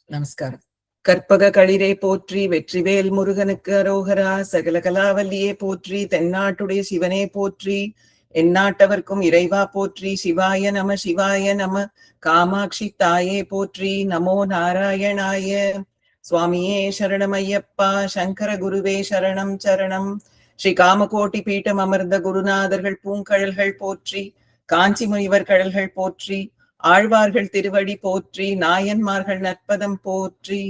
நமஸ்காரம். கற்பக களிரே போற்றி, வெற்றிவேல் முருகனுக்கு அரோகரா, சகல கலாவல்லியே போற்றி, தென்னாட்டுடைய சிவனே போற்றி, எந்நாட்டவர்க்கும் இறைவா போற்றி, சிவாய நம சிவாய நம, காமாட்சி தாயே போற்றி, நமோ நாராயணாய. சுவாமியே சரணமையப்பா, சங்கர குருவே சரணம் சரணம். ஸ்ரீ காமகோட்டி பீட்டம் அமர்ந்த குருநாதர்கள் பூங்கழல்கள் போற்றி, காஞ்சி முனிவர் கழல்கள் போற்றி, ஆழ்வார்கள் திருவடி போற்றி, நாயன்மார்கள் நற்பதம் போற்றி.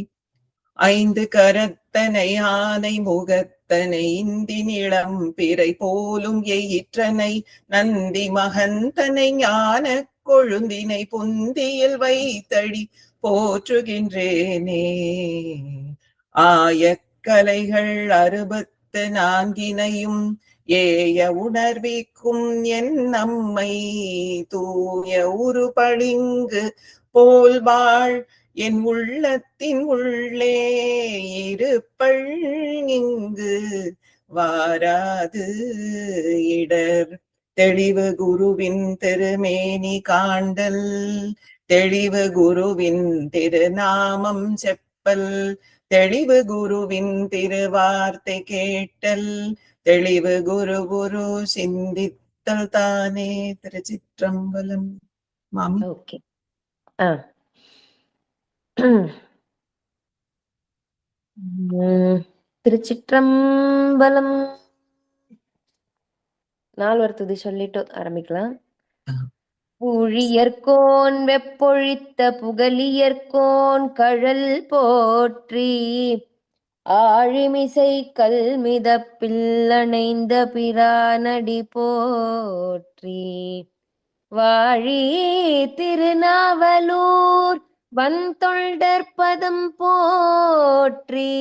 ஐந்து கரத்தனை ஆனை முகத்தனை இந்தி நிளம் பிறை போலும் எயிற்றனை நந்தி மகந்தனை ஞான கொழுந்தினை புந்தியில் வைத்தடி போற்றுகின்றேனே. ஆயக்கலைகள் 64 ஏய உணர்விக்கும் என் நம்மை தூய உருபளிங்கு போல்வாள் என் உள்ளத்தின் உள்ளே இருப்பள் இங்கு வாராது இடர். தெளிவு குருவின் திருமேனி காண்டல், தெளிவு குருவின் திருநாமம் செப்பல், தெளிவு குருவின் திருவார்த்தை கேட்டல், தெளிவு குரு குரு சிந்தித்தல் தானே. திருச்சிற்றம்பலம். மாமி. ஓகே. திருச்சிற்றம்பலம். 4 துதி சொல்லிட்டு ஆரம்பிக்கலாம். புழியர்கோன் வெப்பொழித்த புகலியர்கோன் கழல் போற்றி, ஆழிமிசை கல்மிதப்பில் அணைந்த பிரானடி போற்றி, வாழி திருநாவலூர் வந்தொண்டற்பதம் போற்றி,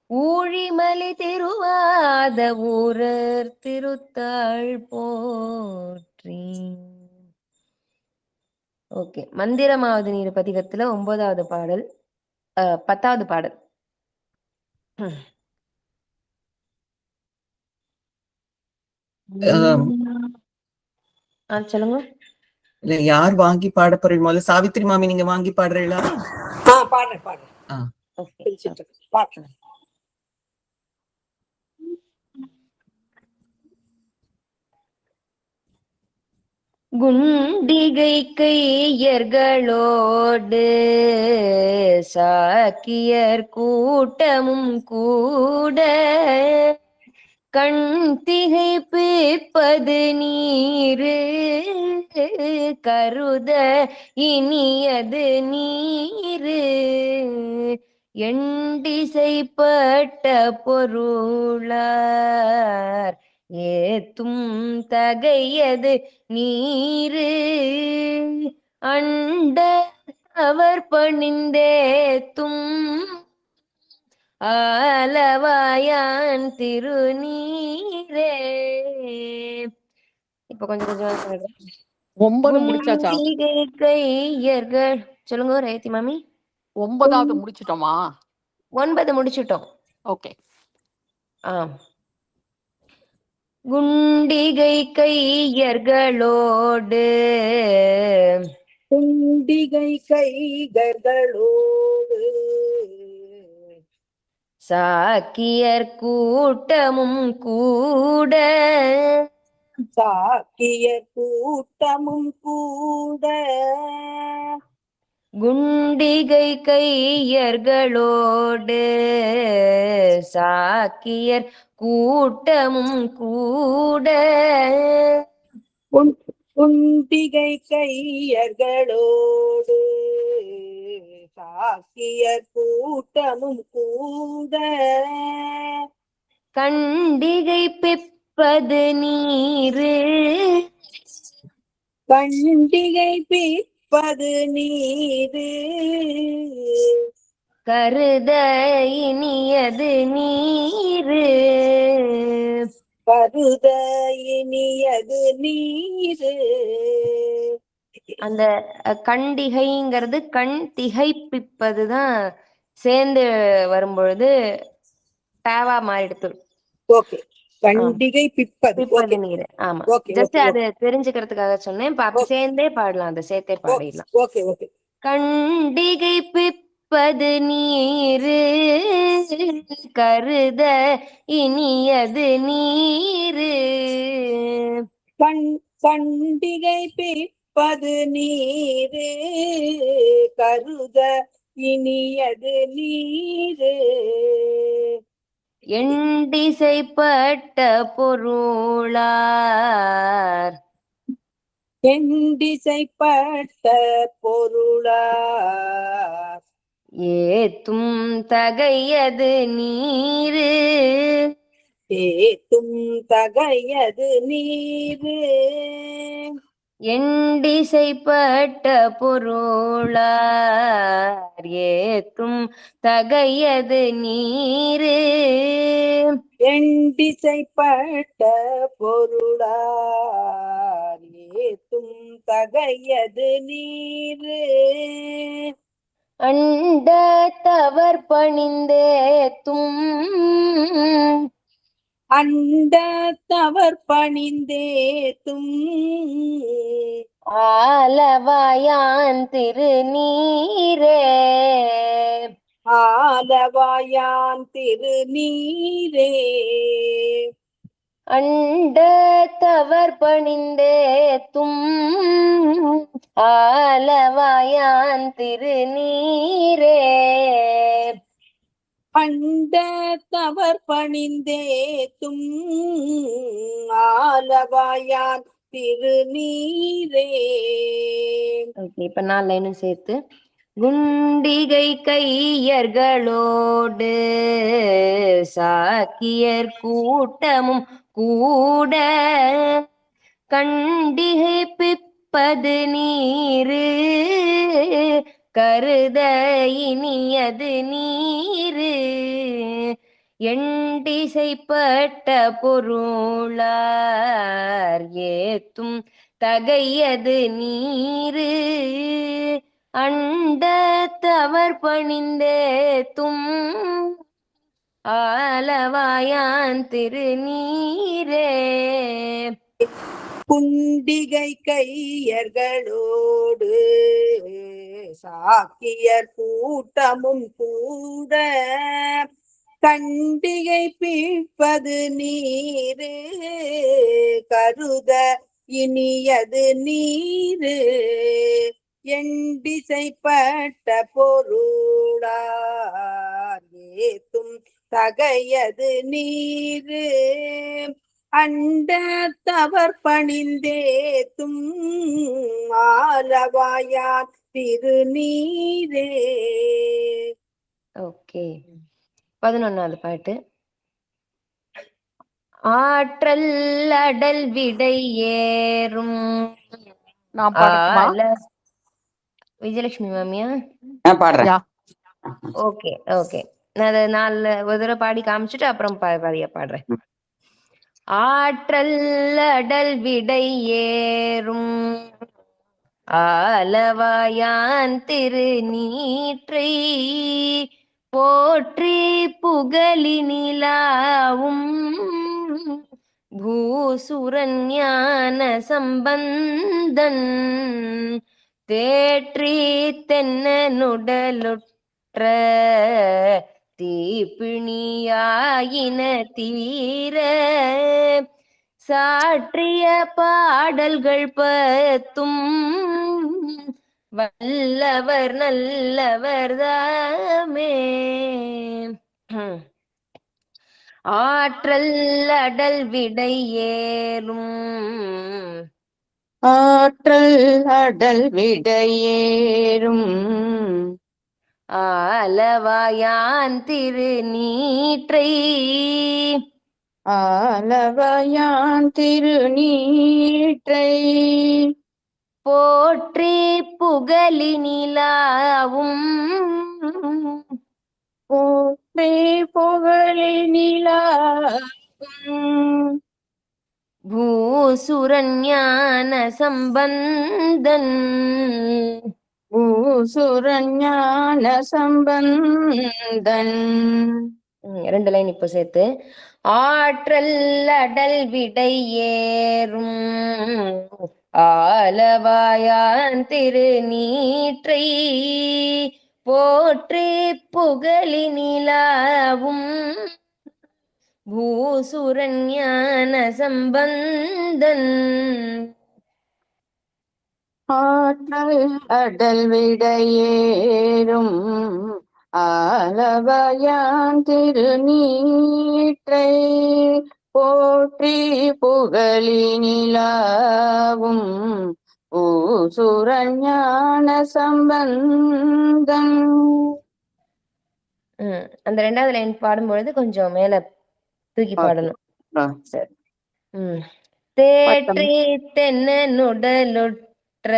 ஊழிமலி திருவாத ஊரர் திருத்தாள் போற்றி. ஓகே. மந்திரமாவது நீர் பதிகத்துல 9வது பாடல், 10வது பாடல். சொல்லுங்க. இல்ல, யார் வாங்கி பாட போறீங்க? முதல்ல சாவித்திரி மாமி நீங்க வாங்கி பாடுறீங்களா? பாடுறேன். குண்டிகை கையர்களோடு சாக்கியர் கூட்டமும் கூட, கண் திகைப்பிப்பது நீரு கருத இனியது நீரு, எண்டிசைப்பட்ட பொருளார் ஏத்தும் தகையது நீரு, அண்ட அவர் பணிந்தேத்தும் ஆலவாயான் திருநீரே. இப்ப கொஞ்சம் 9 முடிச்சாச்சா? கையர்கள் சொல்லுங்க ரேத்தி மாமி. 9வது முடிச்சிட்டோமா? 9 முடிச்சிட்டோம். ஓகே. குண்டிகை கையர்களோடு, குண்டிகை கைகளோடு சாக்கியர் கூட்டமும் கூட, சாக்கியர் கூட்டமும் கூட, குண்டிகை கையர்களோடு சாக்கியர் கூட்டமும் கூட, குண்டிகை கையர்களோடு சாக்கியர் கூட்டமும் கூட, கண்டிகை பிப்பது நீரு கண்டிகை பிப்பது நீரு, கருத இனியது நீரு, கருத இனியது நீரு. அந்த கண்டிகைங்கிறது கண் திகைப்பிப்பதுதான் சேர்ந்து வரும்பொழுது டேவா மாறிடுத்து. ஓகே. கண்டிகை பிப்பது நீரு. ஆமா, ஜஸ்ட் அது தெரிஞ்சுக்கிறதுக்காக சொன்னேன். சேர்ந்தே பாடலாம், அந்த சேர்த்தே பாடிடலாம். Okay okay. கண்டிகை பிப்பது நீரு கருத இனியது நீரு. கண்டிகை பிப்பது நீரு கருத இனியது நீரு. எண்டிசைப்பட்ட பொருளார் எண்டிசைப்பட்ட பொருளார் ஏத்தும் தகையது நீரு. ஏத்தும் தகையது நீரு. எண்டிசைப்பட்ட பொருளார் ஏத்தும் தகையது நீரு. எண்டிசைப்பட்ட பொருளார் ஏத்தும் தகையது நீரு. அண்டத்தவர் பணிந்தேத்தும் அண்டத்தவர் பணிந்தேத்தும் ஆலவாயான் திருநீரே. ஆலவாயான் திருநீரே. அண்டத்தவர் பணிந்தேத்தும் ஆலவாயான் திருநீரே. அண்டத்தவர் பணிந்தேத்தும் ஆலவாயான் திருநீரே. இப்ப 4 லைனும் சேர்த்து. குண்டிகை கையர்களோடு சாக்கியர் கூட்டமும் கூட கண்டிகை பிப்பது நீரு கருத இனியது நீரு. எண்டிசைப்பட்ட பொருளார் ஏத்தும் தகையது நீரு. அண்டத்தவர் பணிந்தேத்தும் ஆலவாயான் திருநீரே. குண்டிகை கையர்களோடு சாக்கியர் கூட்டமும் கூட கண்டிகை பிப்பது நீரு கருத இனியது நீரு. எண்டிசைப்பட்ட பொருளார் ஏத்தும் தகையது நீரு. அண்டத்தவர் பணிந்தேத்தும் ஆலவாயான் திருநீரே. ஓகே, 11வது பாட்டு. ஆற்றல் அடல் விடை ஏறும் நான் பாடட்டுமா? விஜயலட்சுமி மாமியா? பாடுறேன். யா. ஓகே ஓகே, நான் அதை 4 ஒரு தடவை பாடி காமிச்சிட்டு அப்புறம் பாதியா பாடுறேன். ஆற்றல் அடல் விடை ஏறும் ஆலவாயான் திருநீற்றை போற்றி புகழினிலாவும் பூசுரன் ஞான சம்பந்தன் தேற்றி தென்னனுடலுற்ற தீப்பிணியாயின தீர சாற்றிய பாடல்கள் பத்தும் வல்லவர் நல்லவர் தாமே. ஆற்றல் அடல் விடை ஏறும் ஆற்றல் அடல் விடையேறும் ஆலவாயான் திருநீற்றை ஆலவாயான் திருநீற்றை போற்றி புகழினிலாவும் போற்றி புகழினிலாவும் பூசுரன் ஞான சம்பந்தன் பூசுரன் ஞான சம்பந்தன். 2 லைன் இப்போ சேர்த்து. ஆற்றல் அடல் விடை ஏறும் ஆலவாயான் திருநீற்றை போற்றி புகழி நிலாவும் பூசுரன் ஞான சம்பந்தன் ஆற்றல் அடல் விடையேறும் ஆலவயான் திருநீற்றை போற்றி புகழி நிலாவும் பூசுரஞான சம்பந்தன். அந்த 2வது லைன் பாடும்பொழுது கொஞ்சம் மேல தூக்கி பாடணும். சரி. தேற்றி தென்னனுடலுற்ற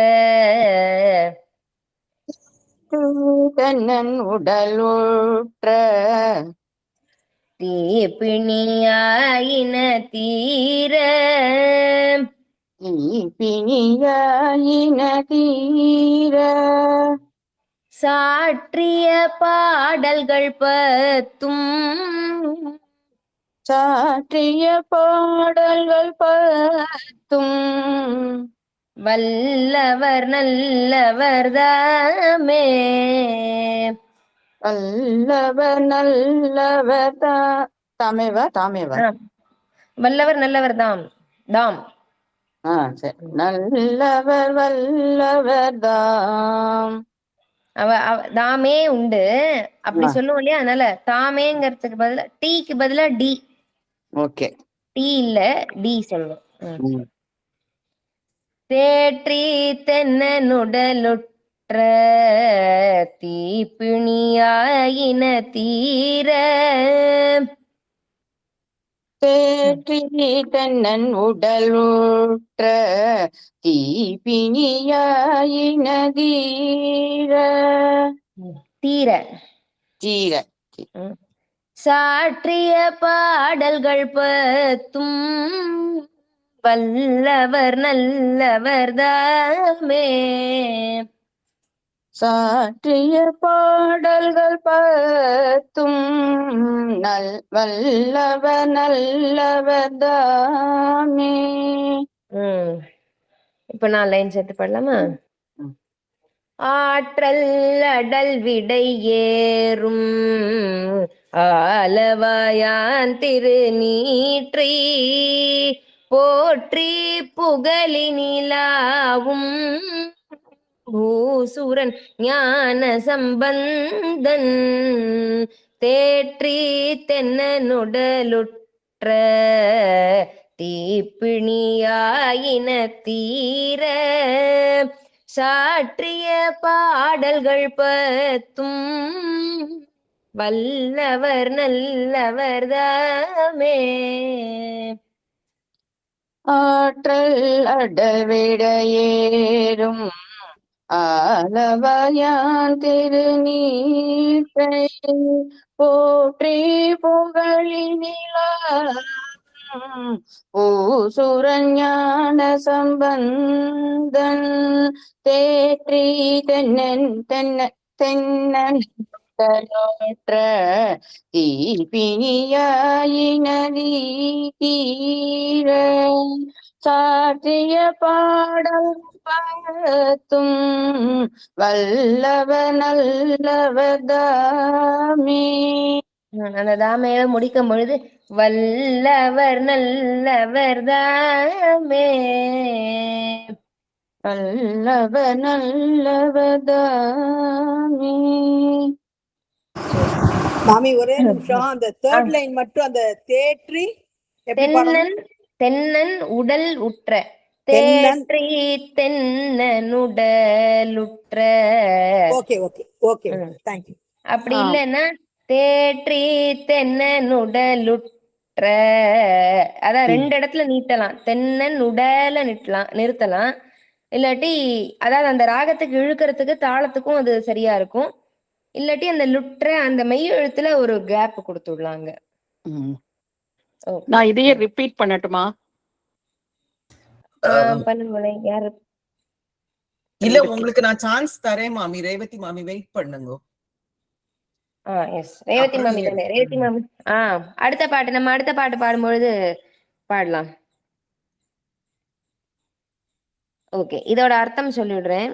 தன்னன் உடலுற்ற தீப்பிணியாயின தீர பிணியாயின தீர சாற்றிய பாடல்கள் பத்தும் சாற்றிய பாடல்கள் பத்தும் வல்லவர் நல்லவர் தாமே. வல்லவர் நல்லவர் தாமேவா தாமேவா வல்லவர் நல்லவர் தாம் தாம். சரி. நல்லவர் வல்லவர் தாம். தாமே உண்டு அப்படி சொல்லுவோம் இல்லையா, அதனால தாமேங்கிறதுக்கு பதிலா டீக்கு பதிலா டி. ஓகே, டி இல்ல டி சொல்லணும். தேற்றி தென்னனுடலுற்ற தீப்பிணியாயின தீர தேற்றி தன்னன் உடலுற்ற தீப்பிணியாயின தீர தீர தீர சாற்றிய பாடல்கள் பத்தும் வல்லவர் நல்லவர் தாமே. சாற்றிய பாடல்கள் பத்தும் வல்லவர் நல்லவர் தாமே. இப்ப நான் லைன் சேர்த்து பாடலாமா? ஆற்றல் அடல் விடை ஏறும் ஆலவாயான் திருநீற்றை போற்றி புகழி நிலாவும் பூசுரன் ஞான சம்பந்தன் தேற்றி தென்னனுடலுற்ற தீப்பிணியாயின தீர சாற்றிய பாடல்கள் பத்தும் வல்லவர் நல்லவர் தாமே. ஆற்றல் அடல் விடையேறும் ஆலவயான் திருநீற்றை போற்றி புகழி நிலாவும் பூசுரன் ஞான சம்பந்தன் தேற்றி தென்னன் உடலுற்ற தீப்பிணியாயின தீர சாற்றிய பாடல் பத்தும் வல்லவர் நல்லவர் தாமே. அந்த தாமையில முடிக்கும் பொழுது வல்லவர் நல்லவர் தாமே. வல்லவர் நல்லவர் தாமே. மாமி ஒரே நிமிஷம், அந்த 3rd லைன் மட்டும் அந்த தேற்றி எப்படி பாடணும்? தென்னன் உடல் உற்ற தேற்றி தென்னனுடலுற்ற. Okay okay okay, thank you. அப்படி இல்லைன்னா தேற்றி தென்னனுடலுற்ற, அதான் 2 இடத்துல நீட்டலாம். தென்னன் உடல நிறுத்தலாம். இல்லாட்டி அதாவது அந்த ராகத்துக்கு இழுக்கிறதுக்கு தாளத்துக்கும் அது சரியா இருக்கும். இல்லாட்டி அந்த லுற்ற அந்த மெய் எழுத்துல ஒரு கேப் கொடுத்துடலாங்க. நான் இதையே ரிப்பீட் பண்ணட்டுமா? பண்ணுங்களே. யாரு இல்ல, உங்களுக்கு நான் சான்ஸ் தரேன் மாமி. ரேவதி மாமி வெயிட் பண்ணுங்க. எஸ், ரேவதி மாமி தானே? ரேவதி மாமி அடுத்த பாட்டு, நம்ம அடுத்த பாட்டு பாடும்பொழுது பாடலாம். ஓகே, இதோட அர்த்தம் சொல்லிடுறேன்.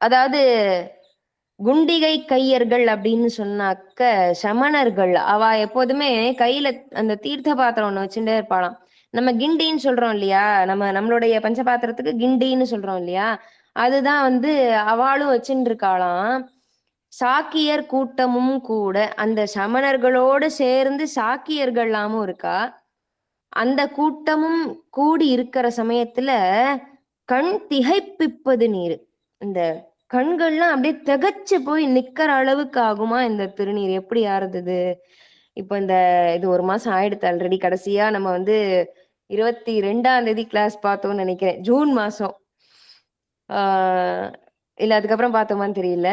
அதாவது குண்டிகை கையர்கள் அப்படின்னு சொன்னாக்க சமணர்கள். அவ எப்போதுமே கையில அந்த தீர்த்த பாத்திரம் ஒண்ணு வச்சுட்டே இருப்பாளாம். நம்ம கிண்டின்னு சொல்றோம் இல்லையா, நம்மளுடைய பஞ்சபாத்திரத்துக்கு கிண்டின்னு சொல்றோம் இல்லையா, அதுதான் அவளும் வச்சுட்டு இருக்காளாம். சாக்கியர் கூட்டமும் கூட அந்த சமணர்களோடு சேர்ந்து சாக்கியர்கள்லாமும் இருக்கா. அந்த கூட்டமும் கூடி இருக்கிற சமயத்துல கண் திகைப்பிப்பது நீர். இந்த கண்கள்லாம் அப்படியே திகச்சு போய் நிக்கிற அளவுக்கு ஆகுமா இந்த திருநீர்? எப்படி ஆறுது? இப்ப இது 1 மாசம் ஆயிடுத்து ஆல்ரெடி. கடைசியா நம்ம 22ஆம் தேதி கிளாஸ் பார்த்தோம்னு நினைக்கிறேன், ஜூன் மாசம். இல்ல அதுக்கப்புறம் பார்த்தோமான்னு தெரியல.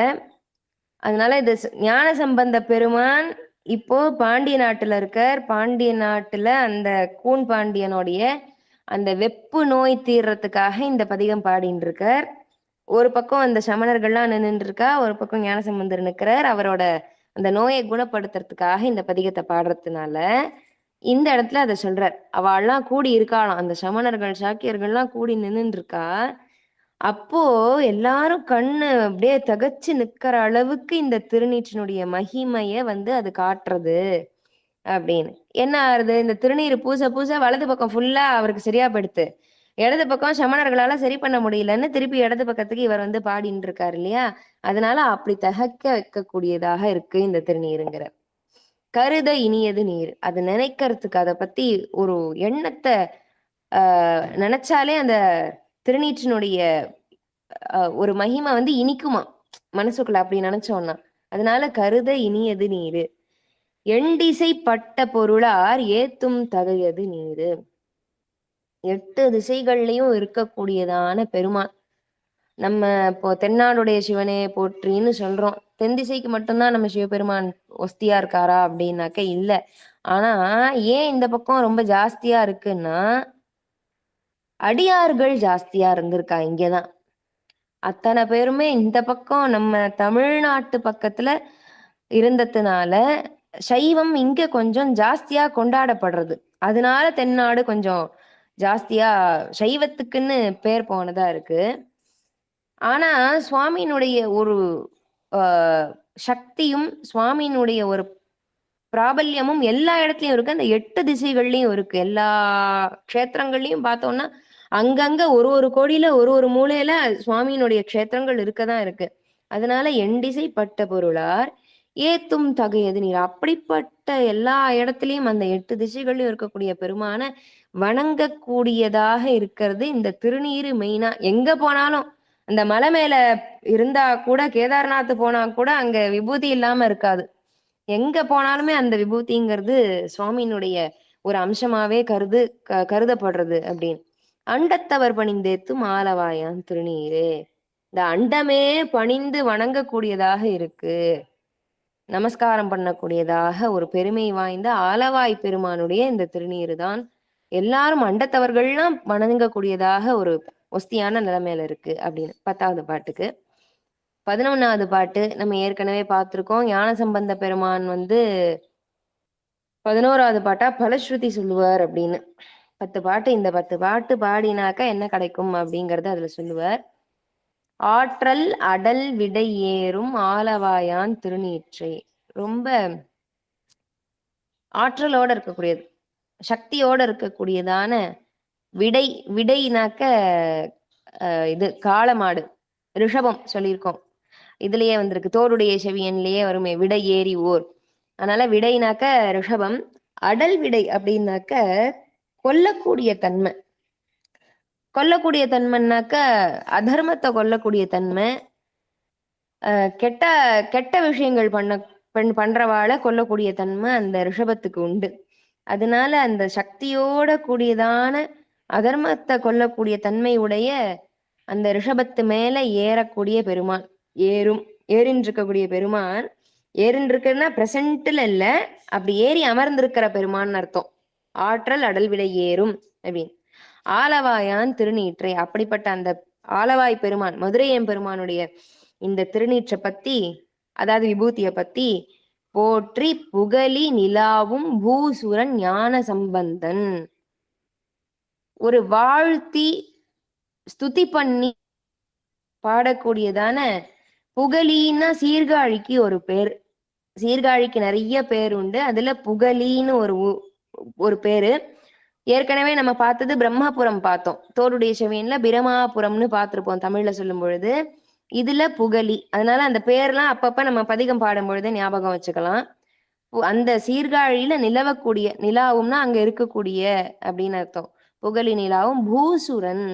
அதனால இது ஞான சம்பந்த பெருமான் இப்போ பாண்டிய நாட்டுல இருக்கார். பாண்டிய நாட்டுல அந்த கூன் பாண்டியனுடைய அந்த வெப்பு நோய் தீர்றதுக்காக இந்த பதிகம் பாடின்னு இருக்கார். ஒரு பக்கம் அந்த சமணர்கள்லாம் நின்றுட்டு இருக்கா, ஒரு பக்கம் ஞானசம்பந்தர் நிற்கிறார். அவரோட அந்த நோயை குணப்படுத்துறதுக்காக இந்த பதிகத்தை பாடுறதுனால இந்த இடத்துல அதை சொல்றார். அவள்லாம் கூடி இருக்காளாம், அந்த சமணர்கள் சாக்கியர்கள்லாம் கூடி நின்றுட்டு இருக்கா. அப்போ எல்லாரும் கண்ணு அப்படியே தகச்சு நிக்கிற அளவுக்கு இந்த திருநீற்றினுடைய மகிமைய அது காட்டுறது அப்படின்னு. என்ன ஆறுது? இந்த திருநீர் பூச பூச வலது பக்கம் ஃபுல்லா அவருக்கு சரியா படுத்து, இடது பக்கம் சமணர்களால சரி பண்ண முடியலன்னு திருப்பி இடது பக்கத்துக்கு இவர் பாடின்னு இருக்காரு இல்லையா. அதனால அப்படி தகக்க வைக்கக்கூடியதாக இருக்கு இந்த திருநீருங்கிற. கருத இனியது நீர், அது நினைக்கிறதுக்கு, அதை பத்தி ஒரு எண்ணத்தை நினைச்சாலே அந்த திருநீற்றினுடைய ஒரு மகிமை இனிக்குமா மனசுக்குள்ள, அப்படி நினைச்சோம்னா. அதனால கருத இனியது நீரு, எண்டிசை பட்ட பொருளார் ஏத்தும் தகையது நீரு. 8 திசைகள்லயும் இருக்கக்கூடியதான பெருமான். நம்ம இப்போ தென்னாடுடைய சிவனே போற்றின்னு சொல்றோம். தென் திசைக்கு மட்டும்தான் நம்ம சிவபெருமான் ஒஸ்தியா இருக்காரா அப்படின்னாக்க இல்ல. ஆனா ஏன் இந்த பக்கம் ரொம்ப ஜாஸ்தியா இருக்குன்னா, அடியார்கள் ஜாஸ்தியா இருந்திருக்கா இங்கதான். அத்தனை பேருமே இந்த பக்கம் நம்ம தமிழ்நாட்டு பக்கத்துல இருந்ததுனால சைவம் இங்க கொஞ்சம் ஜாஸ்தியா கொண்டாடப்படுறது. அதனால தென்னாடு கொஞ்சம் ஜாஸ்தியா சைவத்துக்குன்னு பேர் போனதா இருக்கு. ஆனா சுவாமியினுடைய ஒரு சக்தியும் சுவாமியினுடைய ஒரு பிராபல்யமும் எல்லா இடத்துலயும் இருக்கு. அந்த 8 திசைகள்லயும் இருக்கு. எல்லா க்ஷேத்திரங்கள்லயும் பார்த்தோம்னா அங்கங்க ஒரு கோடியில ஒரு மூலையில சுவாமியினுடைய க்ஷேத்திரங்கள் இருக்கதான் இருக்கு. அதனால எண்டிசை பட்ட பொருளார் ஏத்தும் தகையது நீர். அப்படிப்பட்ட எல்லா இடத்துலயும் அந்த 8 திசைகள்லயும் இருக்கக்கூடிய பெருமான வணங்கக்கூடியதாக இருக்கிறது இந்த திருநீரு. மெயினா எங்க போனாலும், அந்த மலை மேல இருந்தா கூட, கேதார்நாத் போனா கூட அங்க விபூதி இல்லாம இருக்காது. எங்க போனாலுமே அந்த விபூதிங்கிறது சுவாமியினுடைய ஒரு அம்சமாவே கருதப்படுறது அப்படின்னு. அண்டத்தவர் பணிந்தேத்தும் ஆலவாயான் திருநீரே. இந்த அண்டமே பணிந்து வணங்கக்கூடியதாக இருக்கு, நமஸ்காரம் பண்ணக்கூடியதாக ஒரு பெருமை வாய்ந்த ஆலவாய் பெருமானுடைய இந்த திருநீரு தான் எல்லாரும் அண்டத்தவர்கள்லாம் வணங்கக்கூடியதாக ஒரு ஒஸ்தியான நிலைமையில இருக்கு அப்படின்னு. 10வது பாட்டுக்கு. 11வது பாட்டு நம்ம ஏற்கனவே பார்த்திருக்கோம். ஞானசம்பந்த பெருமான் 11வது பாட்டா பலஸ்ருதி சொல்லுவார் அப்படின்னு. 10 பாட்டு. இந்த 10 பாட்டு பாடினாக்கா என்ன கிடைக்கும் அப்படிங்கறத அதுல சொல்லுவார். ஆற்றல் அடல் விடை ஏறும் ஆலவாயான் திருநீற்றை. ரொம்ப ஆற்றலோட இருக்கக்கூடியது, சக்தியோட இருக்கக்கூடியதான விடை. விடைனாக்க இது காளமாடு, ரிஷபம் சொல்லியிருக்கோம். இதுலயே வந்திருக்கு, தோடுடைய செவியன்லயே வருமே விடை ஏறி ஓர். அதனால விடைனாக்க ரிஷபம். அடல் விடை அப்படின்னாக்க கொல்லக்கூடிய தன்மை. கொல்லக்கூடிய தன்மைன்னாக்க அதர்மத்தை கொல்லக்கூடிய தன்மை, கெட்ட கெட்ட விஷயங்கள் பண்றவாளை கொல்லக்கூடிய தன்மை அந்த ரிஷபத்துக்கு உண்டு. அதனால அந்த சக்தியோட கூடியதான அதர்மத்தை கொல்லக்கூடிய தன்மை உடைய அந்த ரிஷபத்து மேல ஏறக்கூடிய பெருமான், ஏறின்னு இருக்கக்கூடிய பெருமான். ஏறின்னு இருக்குன்னா பிரசன்ட்ல இல்ல, அப்படி ஏறி அமர்ந்திருக்கிற பெருமான்னு அர்த்தம். ஆற்றல் அடல் விடை ஏறும் அப்படின்னு. ஆலவாயான் திருநீற்றை. அப்படிப்பட்ட அந்த ஆலவாய் பெருமான், மதுரையம் பெருமானுடைய இந்த திருநீற்றை பத்தி, அதாவது விபூதியை பத்தி போற்றி புகழி நிலாவும் பூசுரன் ஞான சம்பந்தன். ஒரு வாழ்த்தி ஸ்துதி பண்ணி பாடக்கூடியதான புகலின்னா சீர்காழிக்கு ஒரு பேர். சீர்காழிக்கு நிறைய பேர் உண்டு. அதுல புகலின்னு ஒரு பேரு. ஏற்கனவே நம்ம பார்த்தது பிரம்மாபுரம் பார்த்தோம். தோடுடைய செவியன்ல பிரமாபுரம்னு பார்த்திருப்போம் தமிழ்ல சொல்லும் பொழுது. இதுல புகலி. அதனால அந்த பேர்லாம் அப்பப்ப நம்ம பதிகம் பாடும் பொழுது ஞாபகம் வச்சுக்கலாம். அந்த சீர்காழியில நிலவக்கூடிய, நிலாவும்னா அங்க இருக்கக்கூடிய அப்படின்னு அர்த்தம். புகலி நிலாவும். பூசுரன்,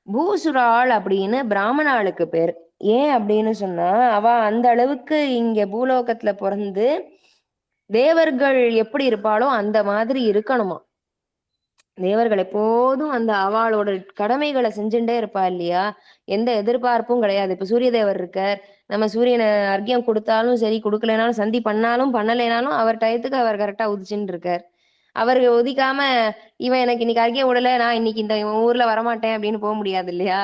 பூசுராள் அப்படின்னு பிராமணாளுக்கு பேர். ஏன் அப்படின்னு சொன்னா, அவ அந்த அளவுக்கு இங்க பூலோகத்துல பிறந்து தேவர்கள் எப்படி இருப்பாளோ அந்த மாதிரி இருக்கணுமா. தேவர்கள் எப்போதும் அந்த அவளோட கடமைகளை செஞ்சுட்டே இருப்பா இல்லையா, எந்த எதிர்பார்ப்பும் கிடையாது. இப்ப சூரிய தேவர் இருக்கார், நம்ம சூரியனை அர்க்கியம் கொடுத்தாலும் சரி, கொடுக்கலைனாலும், சந்தி பண்ணாலும் பண்ணலைனாலும் அவர் டயத்துக்கு அவர் கரெக்டா உதிச்சுன்னு இருக்கார். அவர் ஒதிக்காம இவன் எனக்கு இன்னைக்கு அர்க்கியம் விடல, நான் இன்னைக்கு இந்த ஊர்ல வரமாட்டேன் அப்படின்னு போக முடியாது இல்லையா.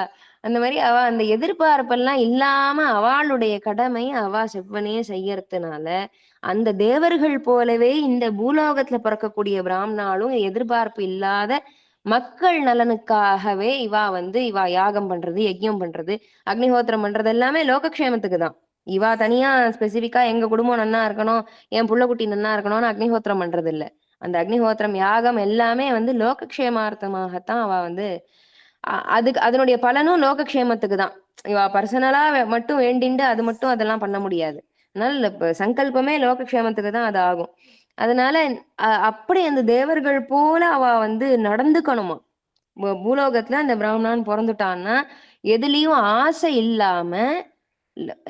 அந்த மாதிரி அவ அந்த எதிர்பார்ப்பெல்லாம் இல்லாம அவளுடைய கடமை அவ செவ்வனே செய்யறதுனால அந்த தேவர்கள் போலவே இந்த பூலோகத்துல பிறக்கக்கூடிய பிராமணாலும் எதிர்பார்ப்பு இல்லாத மக்கள் நலனுக்காகவே இவா யாகம் பண்றது, யஜ்யம் பண்றது, அக்னிஹோத்திரம் பண்றது எல்லாமே லோகக்ஷேமத்துக்கு தான். இவா தனியா ஸ்பெசிபிக்கா எங்க குடும்பம் நன்னா இருக்கணும், என் புள்ளக்குட்டி நன்னா இருக்கணும்னு அக்னிஹோத்திரம் பண்றது இல்ல. அந்த அக்னிஹோத்திரம் யாகம் எல்லாமே லோகக்ஷேமார்த்தமாகத்தான் அவ அதுக்கு அதனுடைய பலனும் லோகக்ஷேமத்துக்கு தான். இவா பர்சனலா மட்டும் வேண்டிண்டு அது மட்டும் அதெல்லாம் பண்ண முடியாது. அதனால சங்கல்பமே லோகக்ஷேமத்துக்கு தான் அது ஆகும். அதனால அப்படி அந்த தேவர்கள் போல அவ நடந்துக்கணுமா. பூலோகத்துல அந்த பிராமணன் பிறந்துட்டான்னா எதுலயும் ஆசை இல்லாம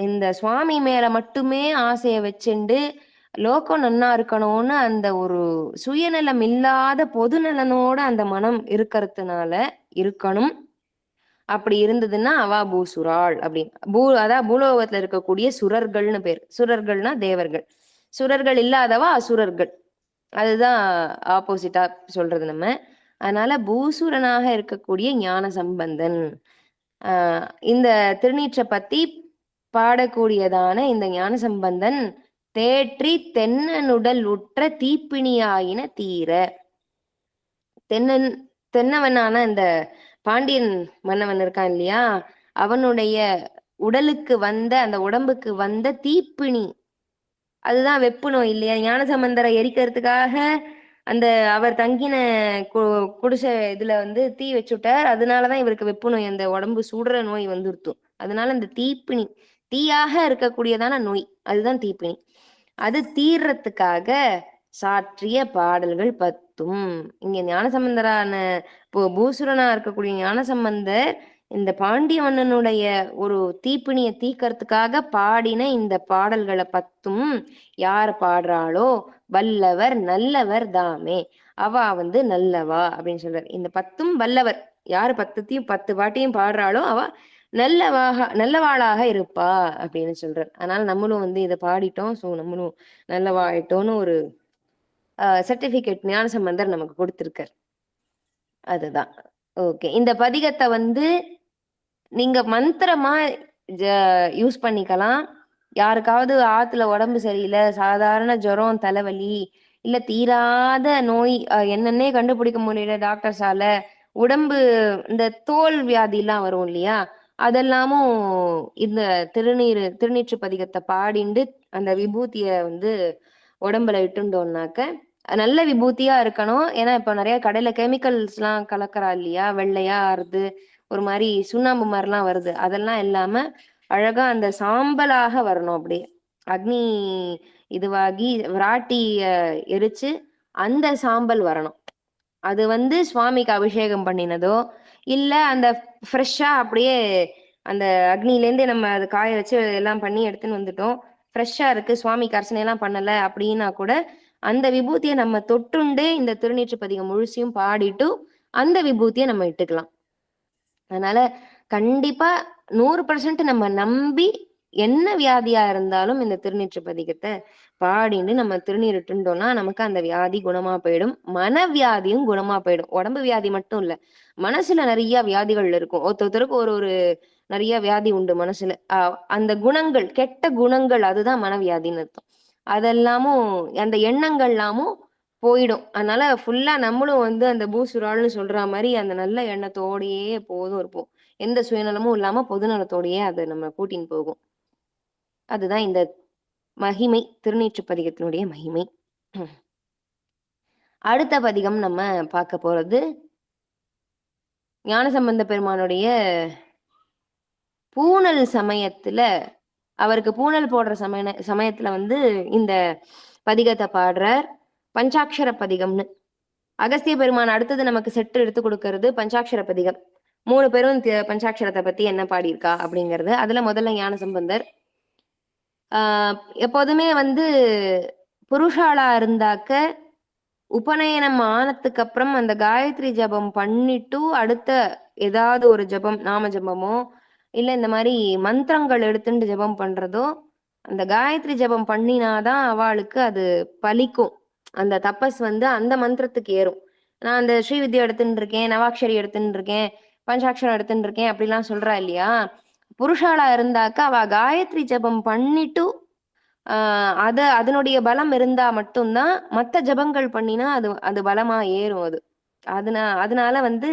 இந்த சுவாமி மேல மட்டுமே ஆசைய வச்சுண்டு லோகம் நன்னா இருக்கணும்னு அந்த ஒரு சுயநலம் இல்லாத பொது நலனோட அந்த மனம் இருக்கிறதுனால இருக்கணும். அப்படி இருந்ததுன்னா அவா பூசுராள் அப்படின்னு. அதான் பூலோகத்துல இருக்கக்கூடிய சுரர்கள்னு பேர். சுரர்கள்னா தேவர்கள், சுரர்கள் இல்லாதவா அசுரர்கள். அதுதான் ஆப்போசிட்டா சொல்றது நம்ம. அதனால பூசுரனாக இருக்கக்கூடிய ஞான சம்பந்தன். இந்த திருநீற்றை பத்தி பாடக்கூடியதான இந்த ஞான சம்பந்தன் தேற்றி தென்னனுடல் உற்ற தீப்பிணியாயின தீர. தென்னவனான இந்த பாண்டியன் மன்னவன் இருக்கான் இல்லையா, அவனுடைய உடலுக்கு வந்த அந்த உடம்புக்கு வந்த தீப்பிணி, அதுதான் வெப்பு நோய் இல்லையா. ஞானசம்பந்தரை எரிக்கிறதுக்காக அந்த அவர் தங்கின குடிசை இதுல தீ வச்சுட்டார். அதனாலதான் இவருக்கு வெப்பு நோய், அந்த உடம்பு சுடுற நோய் வந்துருத்தும். அதனால இந்த தீப்பிணி, தீயாக இருக்கக்கூடியதான நோய், அதுதான் தீப்பிணி. அது தீர்றதுக்காக சாற்றிய பாடல்கள் 10. இங்க ஞானசம்பந்தரான பூசுரனா இருக்கக்கூடிய ஞானசம்பந்தர் இந்த பாண்டிய மன்னனுடைய ஒரு தீப்பிணிய தீக்கிறதுக்காக பாடின இந்த பாடல்களை 10 யார் பாடுறாளோ வல்லவர் நல்லவர் தாமே, அவ நல்லவா அப்படின்னு சொல்றார். இந்த 10 வல்லவர். யாரு 10 பாட்டையும் பாடுறாளோ அவ நல்லவாளாக இருப்பா அப்படின்னு சொல்றார். அதனால நம்மளும் இதை பாடிட்டோம், சோ நம்மளும் நல்லவாயிட்டோம்னு ஒரு சர்டிபிகேட் ஞானசம்பந்தர் நமக்கு கொடுத்திருக்கார். அதுதான். ஓகே. இந்த பதிகத்தை நீங்க மந்திரமா யூஸ் பண்ணிக்கலாம். யாருக்காவது ஆத்துல உடம்பு சரியில்லை, சாதாரண ஜுரம், தலைவலி, இல்ல தீராத நோய், என்னன்னே கண்டுபிடிக்க முடியல டாக்டர்ஸால, உடம்பு இந்த தோல் வியாதி எல்லாம் வரும் இல்லையா, அதெல்லாமும் இந்த திருநீற்று பதிகத்தை பாடிண்டு அந்த விபூதிய உடம்புல இட்டுண்டோம்னாக்க நல்ல விபூதியா இருக்கணும். ஏன்னா இப்ப நிறைய கடையில கெமிக்கல்ஸ் எல்லாம் கலக்கறா இல்லையா, வெள்ளையா ஆறுது, ஒரு மாதிரி சுண்ணாம்பு மாதிரிலாம் வருது. அதெல்லாம் இல்லாம அழகா அந்த சாம்பலாக வரணும். அப்படியே அக்னி இதுவாகி விராட்டிய எரிச்சு அந்த சாம்பல் வரணும். அது சுவாமிக்கு அபிஷேகம் பண்ணினதோ இல்ல அந்த ஃப்ரெஷ்ஷா அப்படியே அந்த அக்னிலேருந்து நம்ம அது காய வச்சு எல்லாம் பண்ணி எடுத்துன்னு வந்துட்டோம், ஃப்ரெஷ்ஷா இருக்கு, சுவாமிக்கு அர்ச்சனை எல்லாம் பண்ணல அப்படின்னா கூட அந்த விபூதியை நம்ம தொட்டுண்டு இந்த திருநீற்று பதிகம் முழுசியும் பாடிட்டு அந்த விபூதியை நம்ம இட்டுக்கலாம். அதனால கண்டிப்பா 100% நம்ம நம்பி என்ன வியாதியா இருந்தாலும் இந்த திருநீற்று பதிகத்தை பாடின்னு நம்ம திருநீர் இட்டுட்டோம்னா நமக்கு அந்த வியாதி குணமா போயிடும். மனவியாதியும் குணமா போயிடும். உடம்பு வியாதி மட்டும் இல்ல, மனசுல நிறைய வியாதிகள் இருக்கும். ஒருத்தருக்கு ஒரு நிறைய வியாதி உண்டு மனசுல. அந்த குணங்கள், கெட்ட குணங்கள், அதுதான் மனவியாதின்னு அர்த்தம். அதெல்லாமும் அந்த எண்ணங்கள் எல்லாமும் போயிடும். அதனால ஃபுல்லா நம்மளும் அந்த பூசுராள்னு சொல்ற மாதிரி அந்த நல்ல எண்ணத்தோடையே எப்போதும் இருப்போம். எந்த சுயநலமும் இல்லாம பொதுநலத்தோடயே அதை நம்ம கூட்டின்னு போகும். அதுதான் இந்த மகிமை, திருநீற்று பதிகத்தினுடைய மகிமை. அடுத்த பதிகம் நம்ம பார்க்க போறது ஞானசம்பந்த பெருமானுடைய பூணல் சமயத்துல, அவருக்கு பூணல் போடுற சமயத்துல வந்து இந்த பதிகத்தை பாடுறார். பஞ்சாட்சர பதிகம்னு. அகஸ்திய பெருமான் அடுத்தது நமக்கு செட்டு எடுத்து கொடுக்கறது பஞ்சாட்சர பதிகம். 3 பேரும் பஞ்சாட்சரத்தை பத்தி என்ன பாடியிருக்கா அப்படிங்கிறது. அதுல முதல்ல ஞானசம்பந்தர். எப்போதுமே வந்து புருஷாளா இருந்தாக்க உபநயனம் ஆனதுக்கு அப்புறம் அந்த காயத்ரி ஜபம் பண்ணிட்டு அடுத்த ஏதாவது ஒரு ஜபம், நாம ஜபமோ இல்ல இந்த மாதிரி மந்திரங்கள் எடுத்துட்டு ஜபம் பண்றதோ, அந்த காயத்ரி ஜபம் பண்ணினாதான் அவளுக்கு அது பலிக்கும். அந்த தபஸ் வந்து அந்த மந்திரத்துக்கு ஏறும். நான் அந்த ஸ்ரீவித்யா எடுத்துட்டு இருக்கேன், நவாக்ஷரி எடுத்துட்டு இருக்கேன், பஞ்சாட்சரம் எடுத்துட்டு இருக்கேன் அப்படிலாம் சொல்றா இல்லையா. புருஷாளா இருந்தாக்க அவ காயத்ரி ஜபம் பண்ணிட்டு அதனுடைய பலம் இருந்தா மட்டும்தான் மற்ற ஜபங்கள் பண்ணினா அது பலமா ஏறும். அதனால வந்து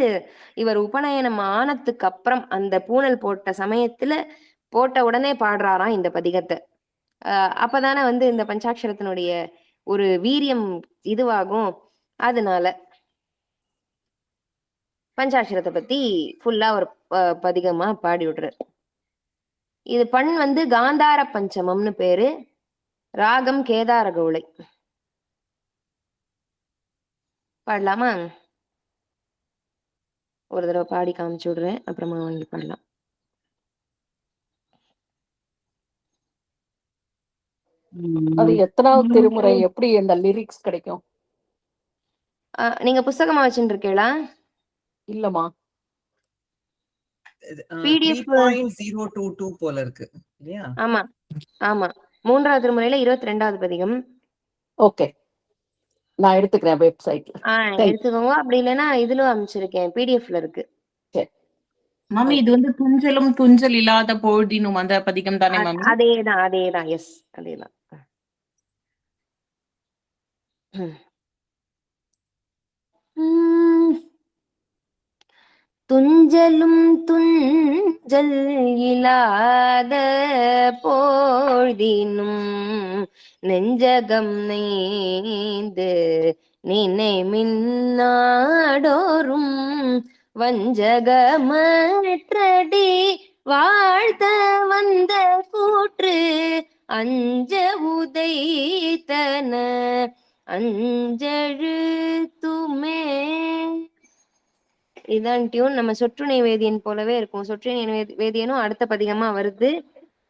இவர் உபநயனம் ஆனதுக்கு அப்புறம் அந்த பூணல் போட்ட சமயத்துல போட்ட உடனே பாடுறாராம் இந்த பதிகத்தை. அப்பதானே வந்து இந்த பஞ்சாட்சரத்தினுடைய ஒரு வீரியம் இதுவாகும். அதனால பஞ்சாட்சரத்தை பத்தி ஃபுல்லா ஒரு பதிகமா பாடி விடுறாரு. இது பண் வந்து காந்தார பஞ்சமம்னு பேரு. ராகம் கேதார கௌளை. பாடலாமா? ஒரு தடவை பாடி காமிச்சு விடுறேன், அப்புறமா வாங்கி பாடலாம். அது எத்தனாவது திருமுறை? எப்படி அந்த லிரிக்ஸ் கிடைக்கும்? நீங்க புஸ்தகமா வச்சுட்டு இருக்கீங்களா? இல்லம்மா, PDF 3.022 போல இருக்கு இல்லையா? ஆமா ஆமா, 3வது திருமுறையில 22வது பதிகம். ஓகே, நான் எடுத்துக்கிறேன் வெப்சைட்ல. எடுத்துக்கோங்க. அப்படி இல்லைன்னா இதுல அமைச்சிருக்கேன், பிடிஎஃப்ல இருக்கு. மாமி இது வந்து துஞ்சலும் துஞ்சல் இல்லாத பொழுதினும் அந்த பதிகம் தானே மாமி? அதேதான். எஸ், அதேதான். துஞ்சலும் துஞ்சல் இல்லாத போழ்தினும் நெஞ்சகம் நெய்ந்து நினை மின்னாடோறும் வஞ்சகமற்றடி வாழ்த்த வந்த கூற்று அஞ்ச உதைத்தன அஞ்செழுத்துமே. இதான் டியூன். நம்ம சொற்றுணை வேதியன் போலவே இருக்கும். சொற்றுணை வேதியனும் அடுத்த பதிகமா வருது.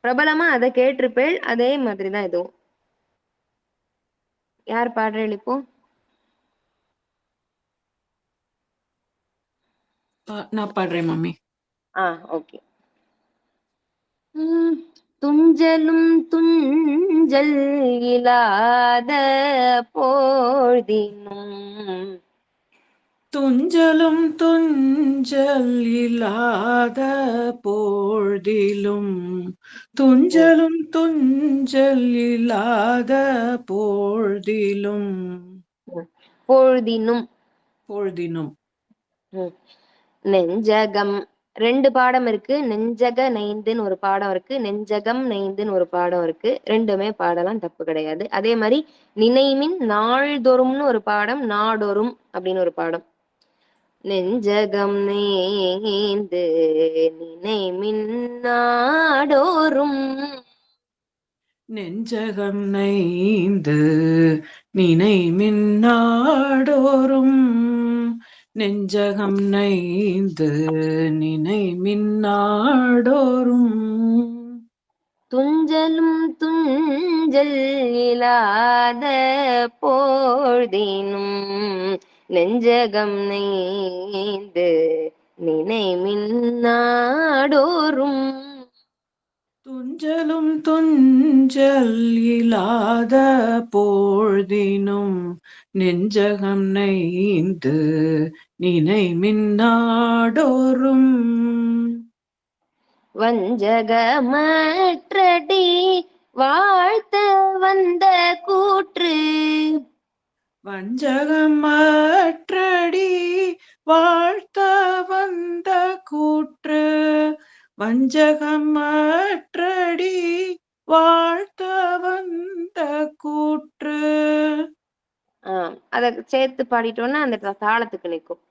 பிரபலமா அதை கேட்டிருப்பேள். அதே மாதிரிதான் இதுவும். யார் பாடுறேள் இப்போ? நான் பாடுறேன் மாமி. ஓகே. துஞ்சலும் துஞ்சல் இல்லாத போழ்தினும் துஞ்சலும் துஞ்சல் இல்லாத போழ்திலும் துஞ்சலும் துஞ்சல் இல்லாத போழ்திலும் பொழுதினும் பொழுதினும் நெஞ்சகம் 2 பாடம் இருக்கு. நெஞ்சக நைந்துன்னு ஒரு பாடம் இருக்கு, நெஞ்சகம் நைந்துன்னு ஒரு பாடம் இருக்கு. ரெண்டுமே பாடலாம், தப்பு கிடையாது. அதே மாதிரி நினைமின் நாள்தோறும்னு ஒரு பாடம், நாடொரும் அப்படின்னு ஒரு பாடம். நெஞ்சகம் நைந்து நினைமின் நாடோறும் நெஞ்சகம் நைந்து நினை மின்னாடோறும் நெஞ்சகம் நைந்து நினை மின்னாடோறும் துஞ்சலும் துஞ்சல் இல்லாத போழ்தினும் நெஞ்சகம் நைந்து நினை மின்னாடோறும். துஞ்சலும் துஞ்சல் இல்லாத போழ்தினும் நெஞ்சகம் நைந்து நினை மின்னாடோறும் வஞ்சகமற்றடி வாழ்த்த வந்த கூற்று வஞ்சகமற்றடி வாழ்த்த வந்த கூற்று. வஞ்சகமற்றடி வாழ்த்த வந்த கூற்று. அத சேர்த்து பாடிட்டோம்னா அந்த தாளத்துக்கு நிற்கும்.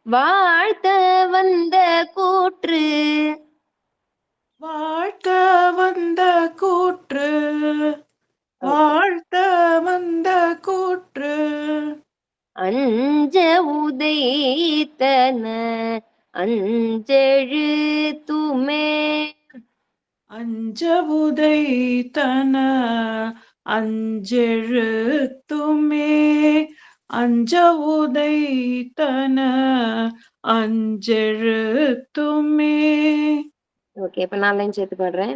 வாழ்த்த வந்த கூற்று. வாழ்த்த வந்த கூற்று. வாழ்த்த வந்த கூற்று. அஞ்ச உதைத்தன அஞ்செழுத்துமே. அஞ்ச உதைத்தன அஞ்செழுத்துமே. அஞ்ச உதைத்தன அஞ்செழுத்துமே. ஓகே, இப்ப நான் லைன் சேர்த்து பாடுறேன்.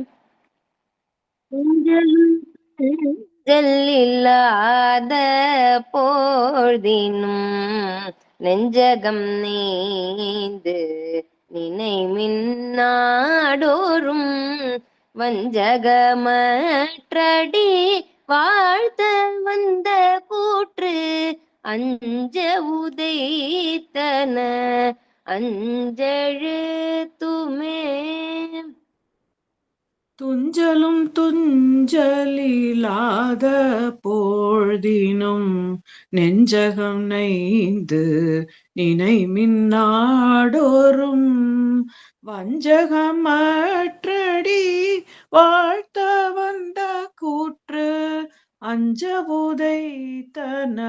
இல்லாத போழ்தினும் நெஞ்சகம் நீந்து நினை மின்னாடோறும் வஞ்சகமற்றடி வாழ்த்த வந்த கூற்று. அஞ்ச உதைத்தன அஞ்செழுத்துமே. துஞ்சலும் துஞ்சலில்லாத போழ்தினும் நெஞ்சகம் நைந்து நினை மின்னாடோறும் வஞ்சகமற்றடி வாழ்த்த வந்த கூற்று. அஞ்ச உதைத்தன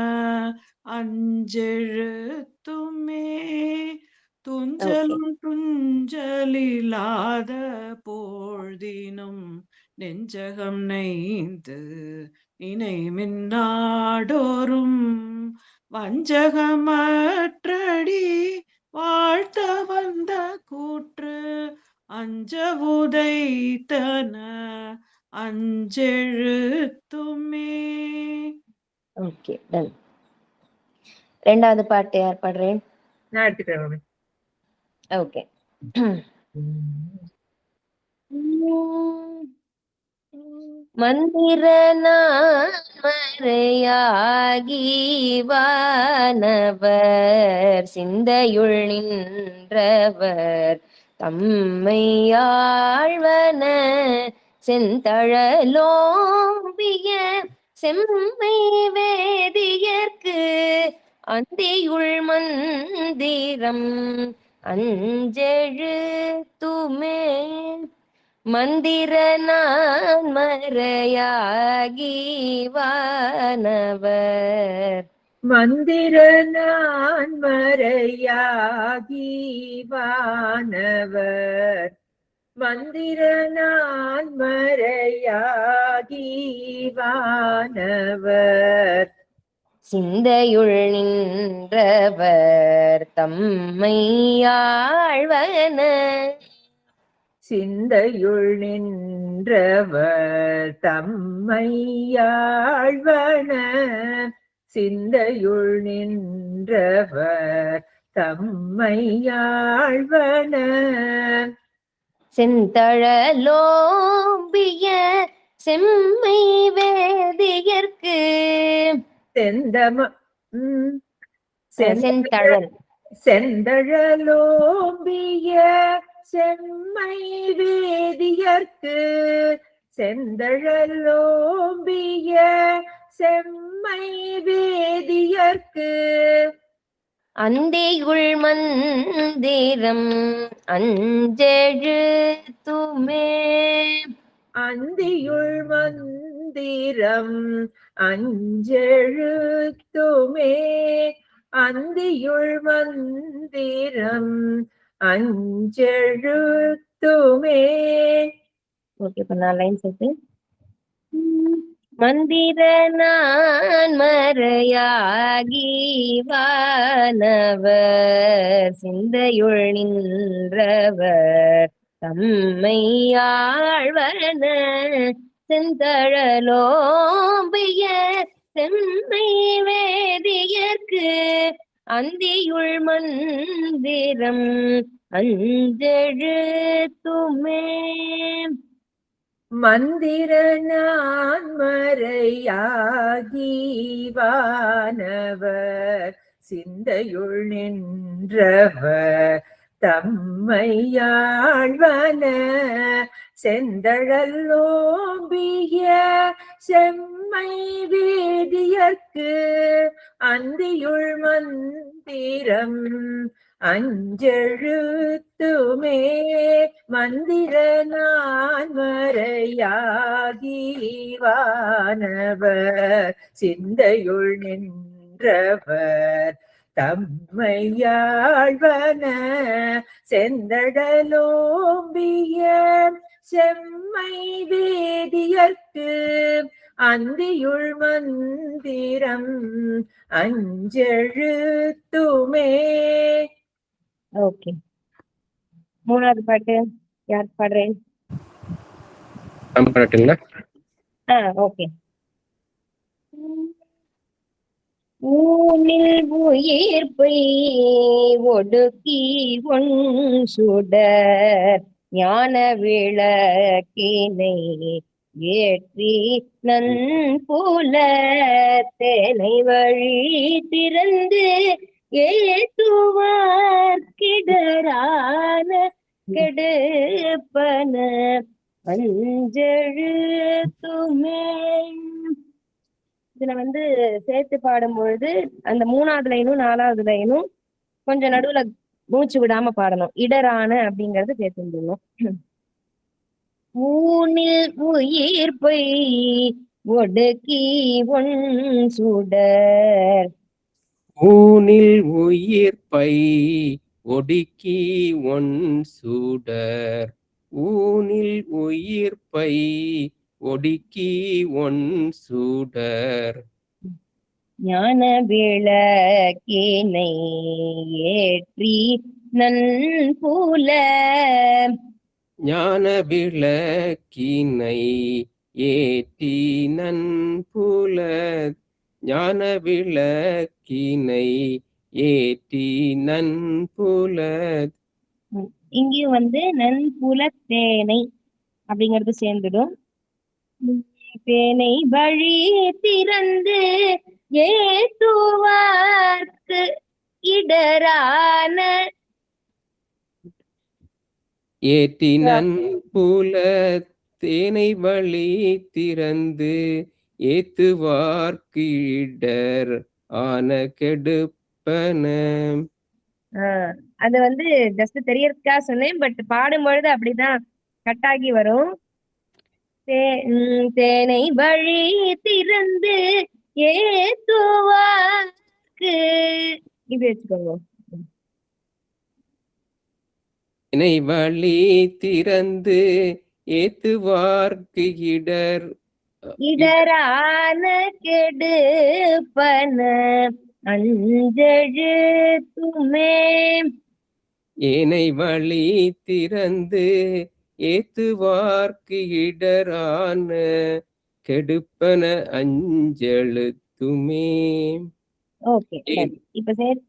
அஞ்செழுத்துமே. துஞ்சலும் துஞ்சலில்லாத போழ்தினும் நெஞ்சகம் நைந்து நினை மின்னாடோறும் வஞ்சகமற்றடி வாழ்த்த வந்த கூற்று. அஞ்ச உதைத்தன அஞ்செழுத்துமே. Okay, ton. ரெண்டாவது பாட்டு யார் பாடுறேன்? நான் எடுத்துக்கிறேன். ஓகே. மந்திர மறையாகி வானவர் சிந்தையுள் நின்றவர் தம்மை ஆழ்வன செந்தழலோம்பிய செம்மை வேதியர்க்கு அந்தியுள் மந்திரம் அஞ்செழுத்துமே. மந்திர நான் மறையாகி வானவர். மந்திர நான் மறையாகி வானவர். மந்திர நான் மறையாகி வானவர் சிந்தையுள் நின்றவர் தம்மை ஆழ்வன. சிந்தையுள் நின்றவர் தம்மை ஆழ்வன. சிந்தையுள் நின்றவர் தம்மை ஆழ்வன. செந்தழலோம்பிய செம்மை வேதியர்க்கு செந்தழல் செந்தழலோம்பிய செம்மை வேதியர்க்கு. செந்தழலோம்பிய செம்மை வேதியர்க்கு அந்தியுள் மந்திரம் அஞ்செழுத்துமே. அந்தியுள் மந்திரம் அஞ்செழுத்துமே. அந்தியுள் மந்திரம் அஞ்செழுத்துமே. ஓகே, இப்ப நான் லைன் சேர்த்து. மந்திர நான் மறையாகி வானவர் சிந்தையுள் நின்றவர் தம்மை ஆழ்வன செந்தழலோம்பிய செம்மை வேதியர்க்கு அந்தியுள் மந்திரம் அஞ்செழுத்துமே. மந்திர நான்மறையாகி வானவர் சிந்தையுள் நின்றவர் தம்மையாழ்வன செந்தழலோம்பிய செம்மை வேதியர்க்கு அந்தியுள் மந்திரம் அஞ்செழுத்துமே மந்திர நான்மறையாகி வானவர் சிந்தையுள் நின்றவர் தம்மையாழ்வன செந்தடலோம்பிய செம்மை வேதியர்க்கு அந்தியுள் மந்திரம் அஞ்செழுத்துமே. ஓகே, மூணாவது பாட்டு யார் பாடுறேன்? பாட்டுங்களா? ஓகே. ஊனில் உயிர்ப்பை ஒடுக்கி ஒன் சுடர் ஞான விளக்கினை ஏற்றி நன்புல தேனை வழி திறந்து ஏத்துவார் கிடரான கெடுப்பன அஞ்செழுத்துமே. இதுல சேர்த்து பாடும் பொழுது அந்த மூணாவது லைனும் நாலாவது லைனும் கொஞ்சம் நடுவுல மூச்சு விடாம பாடணும். இடரான அப்படிங்கறது சேர்த்துடணும். ஊனில் உயிர்ப்பை ஒடுக்கி ஒன் சுடர் ஊனில் உயிர்ப்பை ஒடுக்கி ஒன் சுடர் ஊனில் உயிர்ப்பை ஒடுக்கி ஒன் சுடர் ஞான விளக்கினை ஏற்றி நன்புல ஞான விளக்கினை ஏற்றி நன்புல ஞான விளக்கினை ஏற்றி நன்புல. இங்கேயும் நன்புல தேனை அப்படிங்கிறது சேர்ந்துடும். தேனை வழி திறந்து ஏத்துவார்க்கு இடரான ஏற்றி நன்புல தேனை வழி திறந்து ஏத்துவார்க்கு இடர் ஆன கெடுப்பன. அது ஜஸ்ட் தெரியறதுக்கா சொன்னேன், பட் பாடும்பொழுது அப்படிதான் கட்டாகி வரும். தேனை வழி திறந்து ஏத்துவார்க்கு இது வச்சுக்கோங்க. தேனை வழி திறந்து ஏத்துவார்க்கு இடரான கெடுப்பன அஞ்செழுத்துமே. ஏனை வழி திறந்து ஏத்துவார்க்கு இடரான கெடுப்பன அஞ்செழுத்துமே. ஓகே, இப்ப சரி.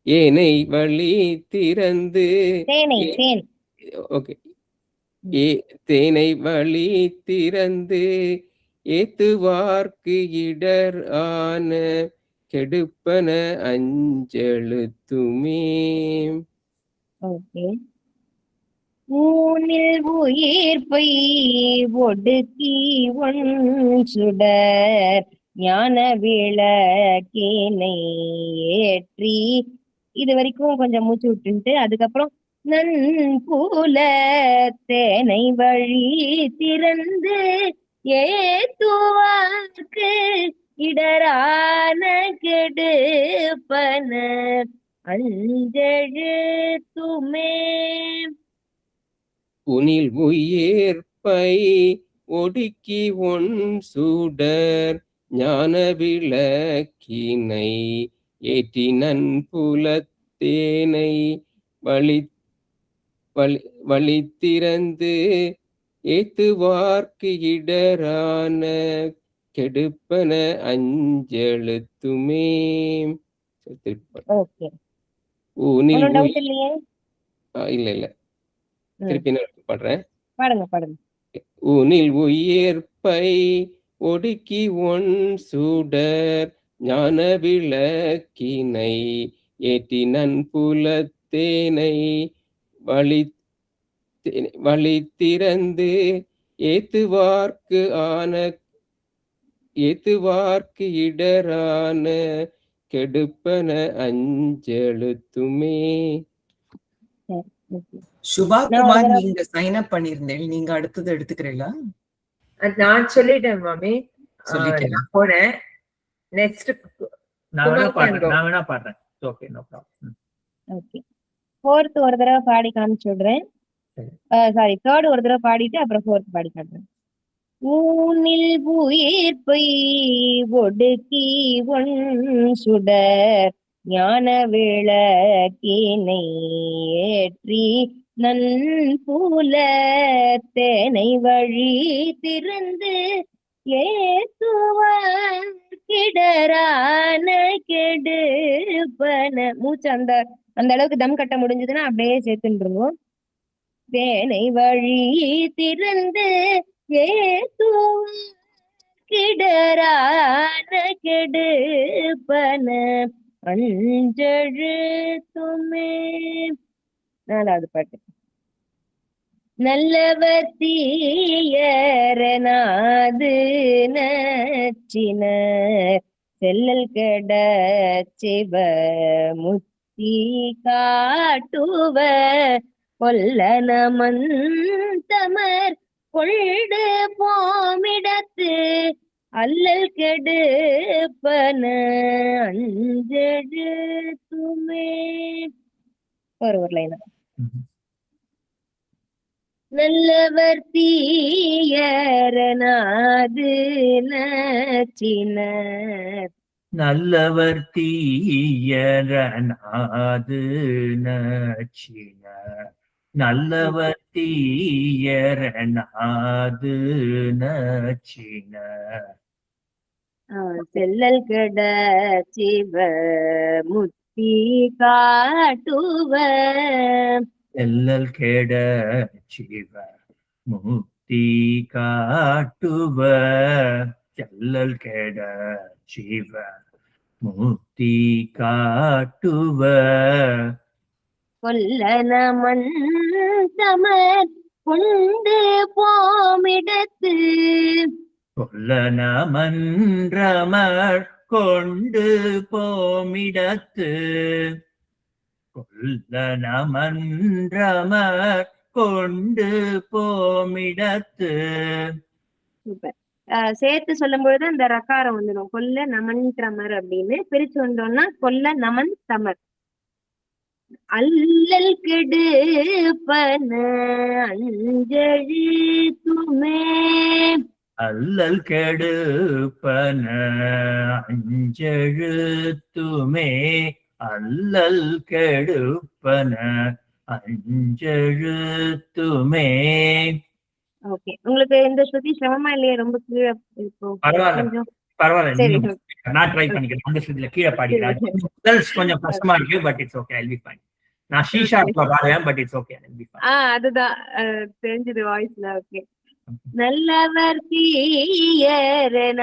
ஏனை வழி திறந்து ஓகே தேனை வழி திறந்து ஏத்துவார்க்கு இடர் ஆன கெடுப்பன அஞ்செழுத்துமே. ஓகே. ஊனில் உயிர்ப்பை ஒடுக்கி ஒன் சுடர் ஞான விளக்கினை ஏற்றி இது வரைக்கும் கொஞ்சம் மூச்சு விட்டுட்டு அதுக்கப்புறம் நன்புல தேனை வழி திறந்து ஏத்துவார்க்கு இடரான கெடுப்பன அஞ்செழுத்துமே. உனில் உயிர்ப்பை ஒடுக்கி ஒன் சுடர் ஞான விளக்கினை ஏற்றி நன்புலத்தேனை வழித்திறந்து ஏத்துவார்க்கு இடரான கெடுப்பன அஞ்செழுத்துமே. ஊனில் இல்ல திருப்பி நான் பாடுறேன். பாடுங்க பாடுங்க. ஊனில் உயிர்ப்பை ஒடுக்கி ஒன் சுடர் ஞான விளக்கினை ஏற்றி நன்புலத்தேனை வழித்திறந்து ஏத்துவார்க்கு இடரான கெடுப்பன அஞ்செழுத்துமே. சுபா நான் குமார் ஒரு நீங்க சைன் அப் பண்ணிருந்தேன், நீங்க அடுத்தது எடுத்துக்கிறீங்களா? நான் சொல்லிட்டேன் மாமி. சொல்லிட்டேன். நான் போறேன். நெக்ஸ்ட் நான் வேணா பாடுறேன். Okay, no problem. Okay. 4th ஒரு தடவை பாடி காமிச்சு விடுறேன். சாரி, 3rd ஒரு தடவை பாடிட்டு அப்புறம் 4th பாடி காட்டுறேன். ஊனில் உயிர்ப்பை ஒடுக்கி ஒன் சுடர் ஞான விளக்கினை ஏற்றி நன்புலத்தேனை வழி திறந்து ஏத்துவார் கிடரான கெடுப்பன. மூச்சு அந்த அளவுக்கு தம் கட்ட முடிஞ்சதுன்னா அப்படியே சேர்த்துருவோம். தேனை வழி திறந்து ஏத்துவார் கிடரான கெடுப்பன அஞ்செழுத்துமே. 4வது பாட்டு. நல்லவர் தீயரனாது நச்சினர் செல்லல் கெட சிவ முத்தி காட்டுவ கொல்லன மந்தமர் கொள்டு போமிடத்து அல்லல் கெடுப்பன அஞ்செழுத்துமே. ஒரு லைனா. நல்லவர் தீயரனாது நச்சினர் நல்லவர் தீயரனாது நச்சினர் நல்லவர் தீயரனாது நச்சினர் செல்லல் கெட சிவ முத்தி காட்டுவ செல்லல் கெட சிவ முக்தி காட்டுவ செல்லல் கெட சிவ முக்தி காட்டுவ கொல்லன மந்தமர் கொண்டு போமிடத்து கொல்லன மன்றமர் கொண்டு போமிடத்து கொல்லன மன்றமர் கொண்டு போமிடத்து. சூப்பர். சேர்த்து சொல்லும் பொழுது அந்த ரக்காரம் வந்துடும். கொல்ல நமன் தமர் அப்படின்னு பிரிச்சு வந்தோம்னா கொல்ல நமன் தமர். அல்லல் கெடுப்பன அஞ்செழுத்துமே. அல்லல் கெடுப்பன அஞ்செழுத்துமே. அல்லல் கெடுப்பன அஞ்செழுத்துமே. ஓகே, உங்களுக்கு இந்த ஸ்ருதி சிரமமா இல்லையா? ரொம்ப கீழே இப்போ பரவாயில்ல. சரி. நான் ட்ரை பண்ணிக்கிறேன். அந்த ஸ்ருதியில கீழே பாடிக்கிறேன். கொஞ்சம் கஷ்டமா இருக்கு, but it's okay. I'll be fine. நான் ஷீஷாப்ல பாடுவேன், but it's okay. I'll be fine. அதுதான் தெரிஞ்சது வாய்ஸ்ல. ஓகே. நல்லவர் தீயரனாது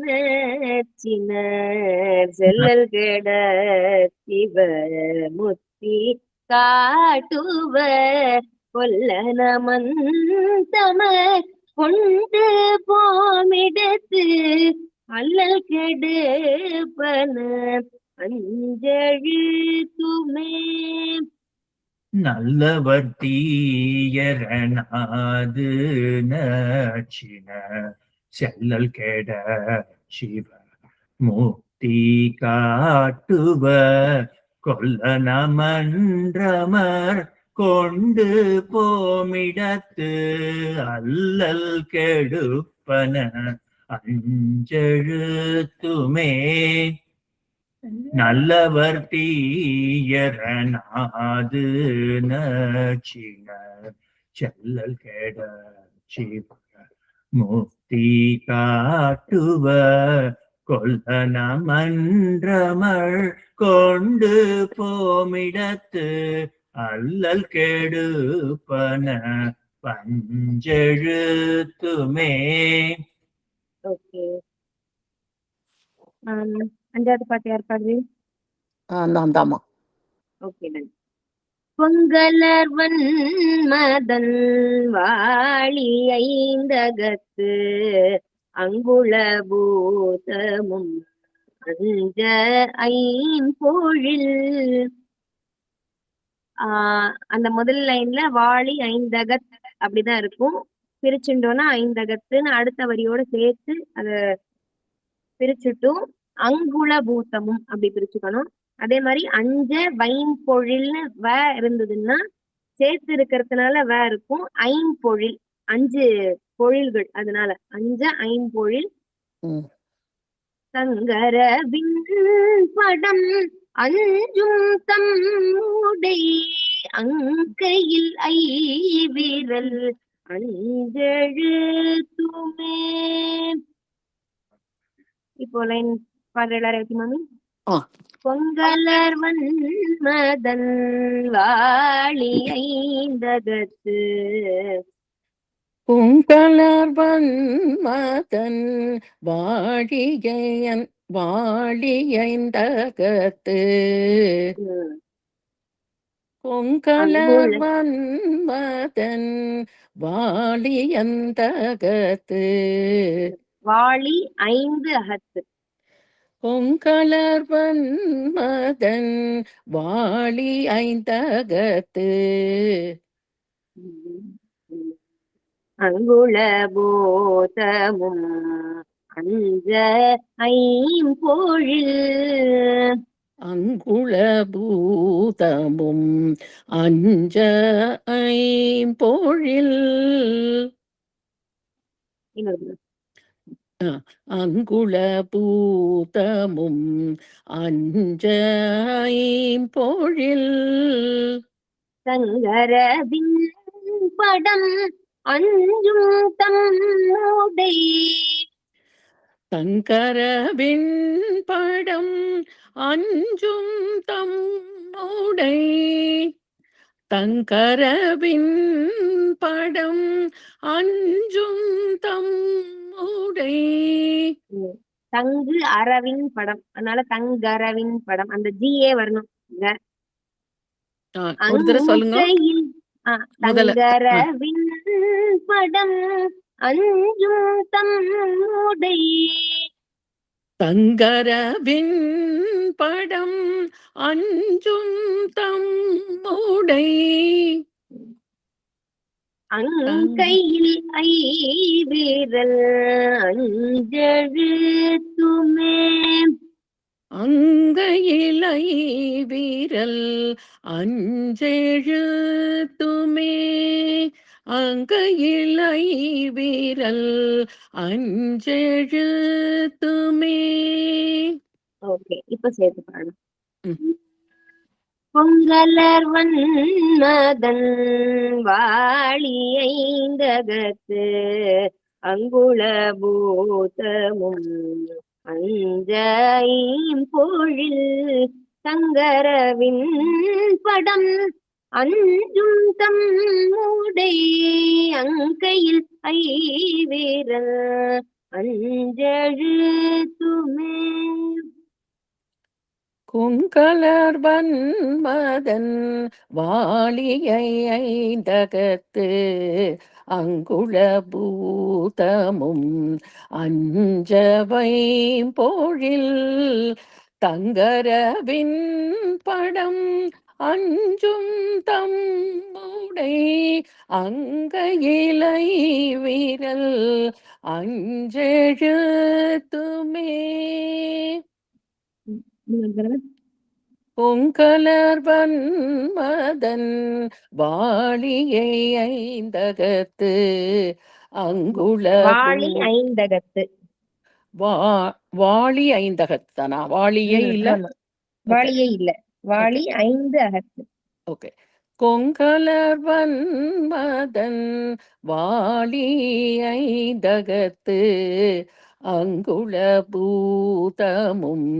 நச்சினர் செல்லல் கெட சிவ முத்தி காட்டுவ கொல்லன மந்தமர் கொண்டு போமிடத்து அல்லல் கெடுப்பன அஞ்செழுத்துமே. நல்லவர் தீயரனாது நச்சினர் செல்லல் கெட சிவ முக்தி காட்டுவ கொல்லன மன்றமர் கொண்டு போமிடத்து அல்லல் கெடுப்பன அஞ்செழுத்துமே. நல்லவர் தீயரனாது நச்சினர் செல்லல் கெட சிவ முக்தி காட்டுவ கொல்லன மன்றமர் கொண்டு போமிடத்து அல்லல் கெடுப்பன பஞ்செழுத்துமே. ஓகே. அஞ்சாவது பாட்டு யார் பாடுது? நான் தாமா. Okay done. பொங்கலர் வன்மதன் வாழி ஐந்தகத்து அங்குள பூதமும் அஞ்ச ஐம்பொழில். அந்த முதல் லைன்ல வாழி ஐந்தகத் அப்படிதான் இருக்கும். பிரிச்சுட்டோம்னா ஐந்தகத்துன்னு அடுத்த வரியோட சேர்த்து அத பிரிச்சுட்டும் அங்குள பூத்தமும் அப்படி பிரிச்சுக்கணும். அதே மாதிரி அஞ்ச வைம்பொழில்னு வ இருந்ததுன்னா சேர்த்து இருக்கிறதுனால வ இருக்கும். ஐம்பொழில் 5 பொழில்கள், அதனால அஞ்ச ஐம்பொழில். சங்கர படம் அஞ்சும் தம்முடை அங்கையில் ஐவிரல் அஞ்செழுத்துமே. இப்போ லைன் பாடுற எல்லாரும் மாமி. பொங்கலர் வன்மதன் வாழி ஐந்தகத்து பொங்கலர் வன்மதன் வாழியைந்தகத்து பொங்கலர் வன்மதன் வாழியந்தகத்து வாழி 5 அகத்து. பொங்கலர் வன்மதன் வாழி ஐந்தகத்து அங்குள போதமும் அஞ்ச ஐம்பொழில். அங்குள பூதமும் அஞ்ச ஐம்பொழில். அங்குள பூதமும் அஞ்ச ஐம்பொழில். சங்கரவின் படம் அஞ்சும் தம்முடை சங்கரவின் படம் அஞ்சும் தம்முடை. தங்கரவின் படம் அஞ்சும் தம்முடை. தங்கு அரவின் படம், அதனால தங்கரவின் படம் அந்த ஜிஏ வரணும். ஒரு தடவை சொல்லுங்க. தங்கரவின் படம் அஞ்சும் தம்முடை. தங்கரவின் படம் அஞ்சும் தம்முடை. அங்கையில் ஐவிரல் அஞ்செழுத்துமே. அங்கையில் ஐவிரல் அஞ்செழுத்துமே. அங்கையில் ஐவிரல் அஞ்செழுத்துமே. ஓகே, இப்ப சேர்த்து பாருங்க. பொங்கலர் வன்மதன் வாழி ஐந்தகத்து அங்குள பூதமும் அஞ்ச ஐம்பொழில். சங்கரவின் படம் அஞ்சும் தம்முடை அங்கையில் ஐவிரல் அஞ்செழுத்துமே. குங்கலர் வன்மதன் வாழியை ஐந்தகத்து அங்குள பூதமும் அஞ்ச வைம்பொழில். தங்கரவின் படம் அஞ்சும் தம்முடை அங்கையிலை வீரல் அஞ்செழுத்துமே. பொங்கலர் வன்மதன் வாழியை ஐந்தகத்து அங்குள வாழி ஐந்தகத்து. வாழி ஐந்தகத்தானா? வாழியே இல்ல, வாழியே இல்ல, வாழி 5 அகத்து. ஓகே. கொங்கலர் வன்மதன் வாழி ஐந்தகத்து அங்குள பூதமும்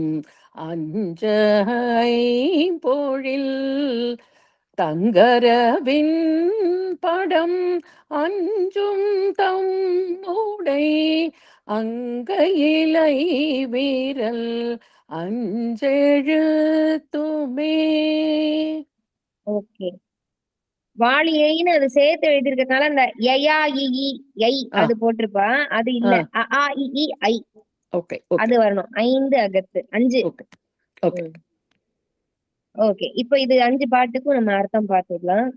அஞ்ச ஐம்பொழில். தங்கரவின் படம் அஞ்சும் தம்முடை அங்கையிலை வீரல் அஞ்செழுத்துமே. ஓகே. வாளியைன்னு அது சேர்த்து எழுதிருக்கனால அந்த யயா இ ஐ அது போட்டிருப்பா. அது இல்ல. அ ஆ இ ஐ ஓகே அது வரணும். 5 அகத்து 5. Okay okay okay. இப்போ இது 5 பாட்டுக்கும் நம்ம அர்த்தம் பார்த்துடலாம்.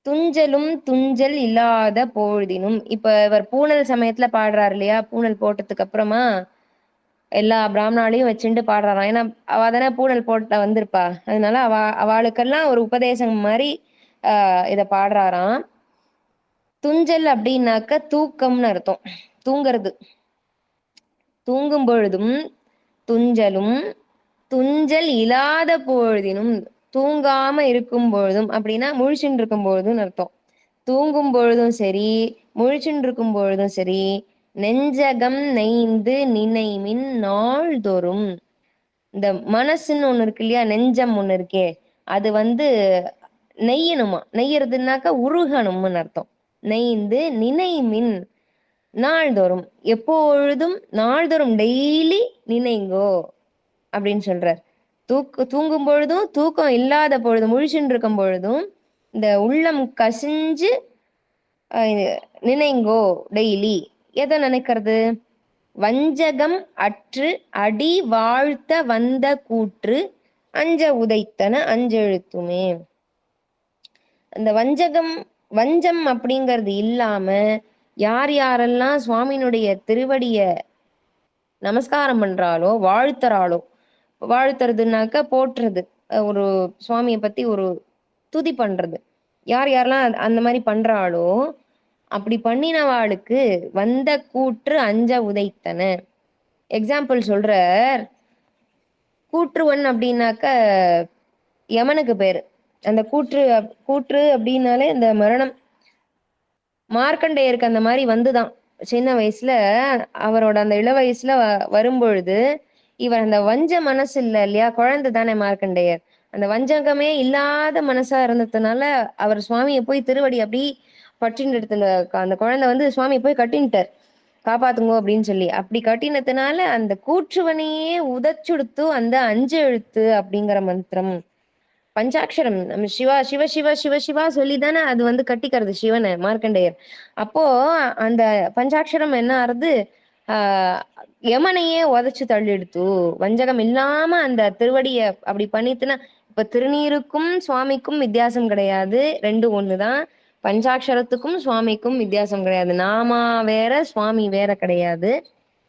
துஞ்சலும் துஞ்சல் இல்லாத பொழுதினும். இப்ப இவர் பூனல் சமயத்துல பாடுறாரு இல்லையா? பூனல் போட்டதுக்கு அப்புறமா எல்லா பிராமணாலையும் வச்சுட்டு பாடுறாராம். ஏன்னா அவ தானே பூனல் போட்ட வந்திருப்பா. அதனால அவளுக்கெல்லாம் ஒரு உபதேசம் மாதிரி இத பாடுறாராம். துஞ்சல் அப்படின்னாக்க தூக்கம்னு அர்த்தம். தூங்குறது. தூங்கும் பொழுதும் துஞ்சலும் துஞ்சல் இல்லாத பொழுதினும். தூங்காம இருக்கும் பொழுதும் அப்படின்னா முழிச்சுட்டு இருக்கும் பொழுதும் அர்த்தம். தூங்கும் பொழுதும் சரி, முழிச்சுட்டு இருக்கும் பொழுதும் சரி, நெஞ்சகம் நெய்ந்து நினைமின் நாள்தோறும். இந்த மனசுன்னு ஒண்ணு இருக்கு இல்லையா? நெஞ்சம் ஒண்ணு இருக்கே, அது நெய்யணுமா. நெய்யறதுனாக்கா உருகணும்னு அர்த்தம். நெய்ந்து நினைமின் நாள்தோறும். எப்பொழுதும் நாள்தோறும் டெய்லி நினைங்கோ அப்படின்னு சொல்றார். தூங்கும் பொழுதும் தூக்கம் இல்லாத பொழுதும் முழிச்சுட்டு இருக்கும் பொழுதும் இந்த உள்ளம் கசிஞ்சு நினைங்கோ டெய்லி. எதை நினைக்கிறது? வஞ்சகம் அற்று அடி வாழ்த்த வந்த கூற்று அஞ்ச உதைத்தன அஞ்செழுத்துமே. அந்த வஞ்சம் அப்படிங்கிறது இல்லாம யார் யாரெல்லாம் சுவாமியினுடைய திருவடிய நமஸ்காரம் பண்றாளோ, வாழ்த்துறாளோ. வாழ்த்துறதுனாக்க போற்றுறது, ஒரு சுவாமியை பத்தி ஒரு துதி பண்றது. யார் யாரெல்லாம் அந்த மாதிரி பண்றாளோ அப்படி பண்ணினவாளுக்கு வந்த கூற்று அஞ்ச உதைத்தன. எக்ஸாம்பிள் சொல்றார். கூற்றுவன் அப்படின்னாக்க யமனுக்கு பேரு. அந்த கூற்று அப்படின்னாலே இந்த மரணம். மார்க்கண்டேயருக்கு அந்த மாதிரி வந்துதான். சின்ன வயசுல அவரோட அந்த இள வயசுல வரும்பொழுது இவர் அந்த வஞ்ச மனசு இல்ல இல்லையா? குழந்தை தானே மார்க்கண்டேயர். அந்த வஞ்சகமே இல்லாத மனசா இருந்ததுனால அவர் சுவாமியை போய் திருவடி அப்படி பற்றின இடத்துல அந்த குழந்தை சுவாமியை போய் கட்டின்ட்டார், காப்பாத்துங்கோ அப்படின்னு சொல்லி. அப்படி கட்டினதுனால அந்த கூற்றுவனையே உதச்சுடுத்து அந்த 5 எழுத்து அப்படிங்கிற மந்திரம். பஞ்சாட்சரம் நம்ம சிவா சிவ சிவ சிவ சிவா சொல்லிதானே அது கட்டிக்கிறது சிவனை மார்க்கண்டேயர். அப்போ அந்த பஞ்சாட்சரம் என்ன ஆறுது? யமனையே உதைச்சு தள்ளிடுத்து. வஞ்சகம் இல்லாம அந்த திருவடிய அப்படி பண்ணிட்டுனா இப்ப திருநீருக்கும் சுவாமிக்கும் வித்தியாசம் கிடையாது, ரெண்டும் ஒண்ணுதான். பஞ்சாட்சரத்துக்கும் சுவாமிக்கும் வித்தியாசம் கிடையாது. நாமா வேற சுவாமி வேற கிடையாது.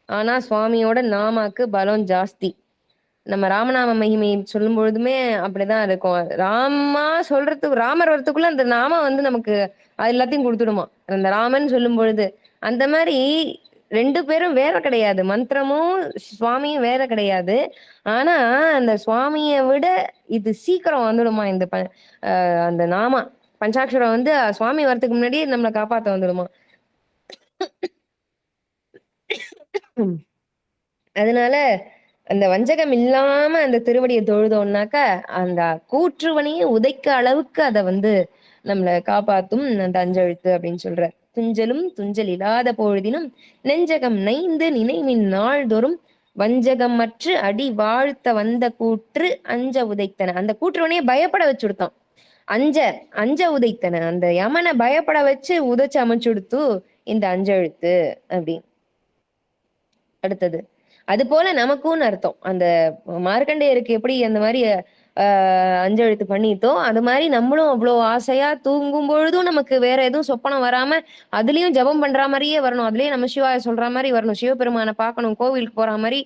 ஆனா சுவாமியோட நாமாக்கு பலம் ஜாஸ்தி. நம்ம ராமநாம மகிமை சொல்லும் பொழுதுமே அப்படிதான் இருக்கும். ராமா சொல்றதுக்கு ராமர் வரத்துக்குள்ள அந்த நாம நமக்கு அது எல்லாத்தையும் கொடுத்துடுமா அந்த ராமன் சொல்லும் பொழுது. அந்த மாதிரி 2 பேரும் வேற கிடையாது. மந்திரமும் சுவாமியும் வேற கிடையாது. ஆனா அந்த சுவாமியை விட இது சீக்கிரம் வந்துடுமா இந்த அந்த நாமா பஞ்சாட்சரம் சுவாமி வரத்துக்கு முன்னாடியே நம்மளை காப்பாத்த வந்துடுமா. அதனால அந்த வஞ்சகம் இல்லாம அந்த திருவடியை தொழுதோம்னாக்க அந்த கூற்றுவனையே உதைக்க அளவுக்கு அதை நம்மளை காப்பாத்தும் அந்த 5 எழுத்து அப்படின்னு சொல்ற. துஞ்சலும் துஞ்சல் இல்லாத பொழுதினும் நெஞ்சகம் நைந்து நினைவின் நாள்தோறும் வஞ்சகமற்று அடி வாழ்த்த வந்த கூற்று அஞ்ச உதைத்தன. அந்த கூற்றுவனையே பயப்பட வச்சு கொடுத்தான். அஞ்ச உதைத்தன. அந்த யமனை பயப்பட வச்சு உதைச்சு அமைச்சுடுத்து இந்த 5 எழுத்து அப்படின்னு. அடுத்தது அது போல நமக்கும் அர்த்தம். அந்த மார்க்கண்டேயருக்கு எப்படி அந்த மாதிரி 5 எழுத்து பண்ணிட்டோ அது மாதிரி நம்மளும் அவ்வளவு ஆசையா தூங்கும் பொழுதும் நமக்கு வேற எதுவும் சொப்பனம் வராம அதுலயும் ஜபம் பண்ற மாதிரியே வரணும். அதுலயே நம்ம சிவாய சொல்ற மாதிரி வரணும். சிவபெருமானை பார்க்கணும், கோவிலுக்கு போற மாதிரி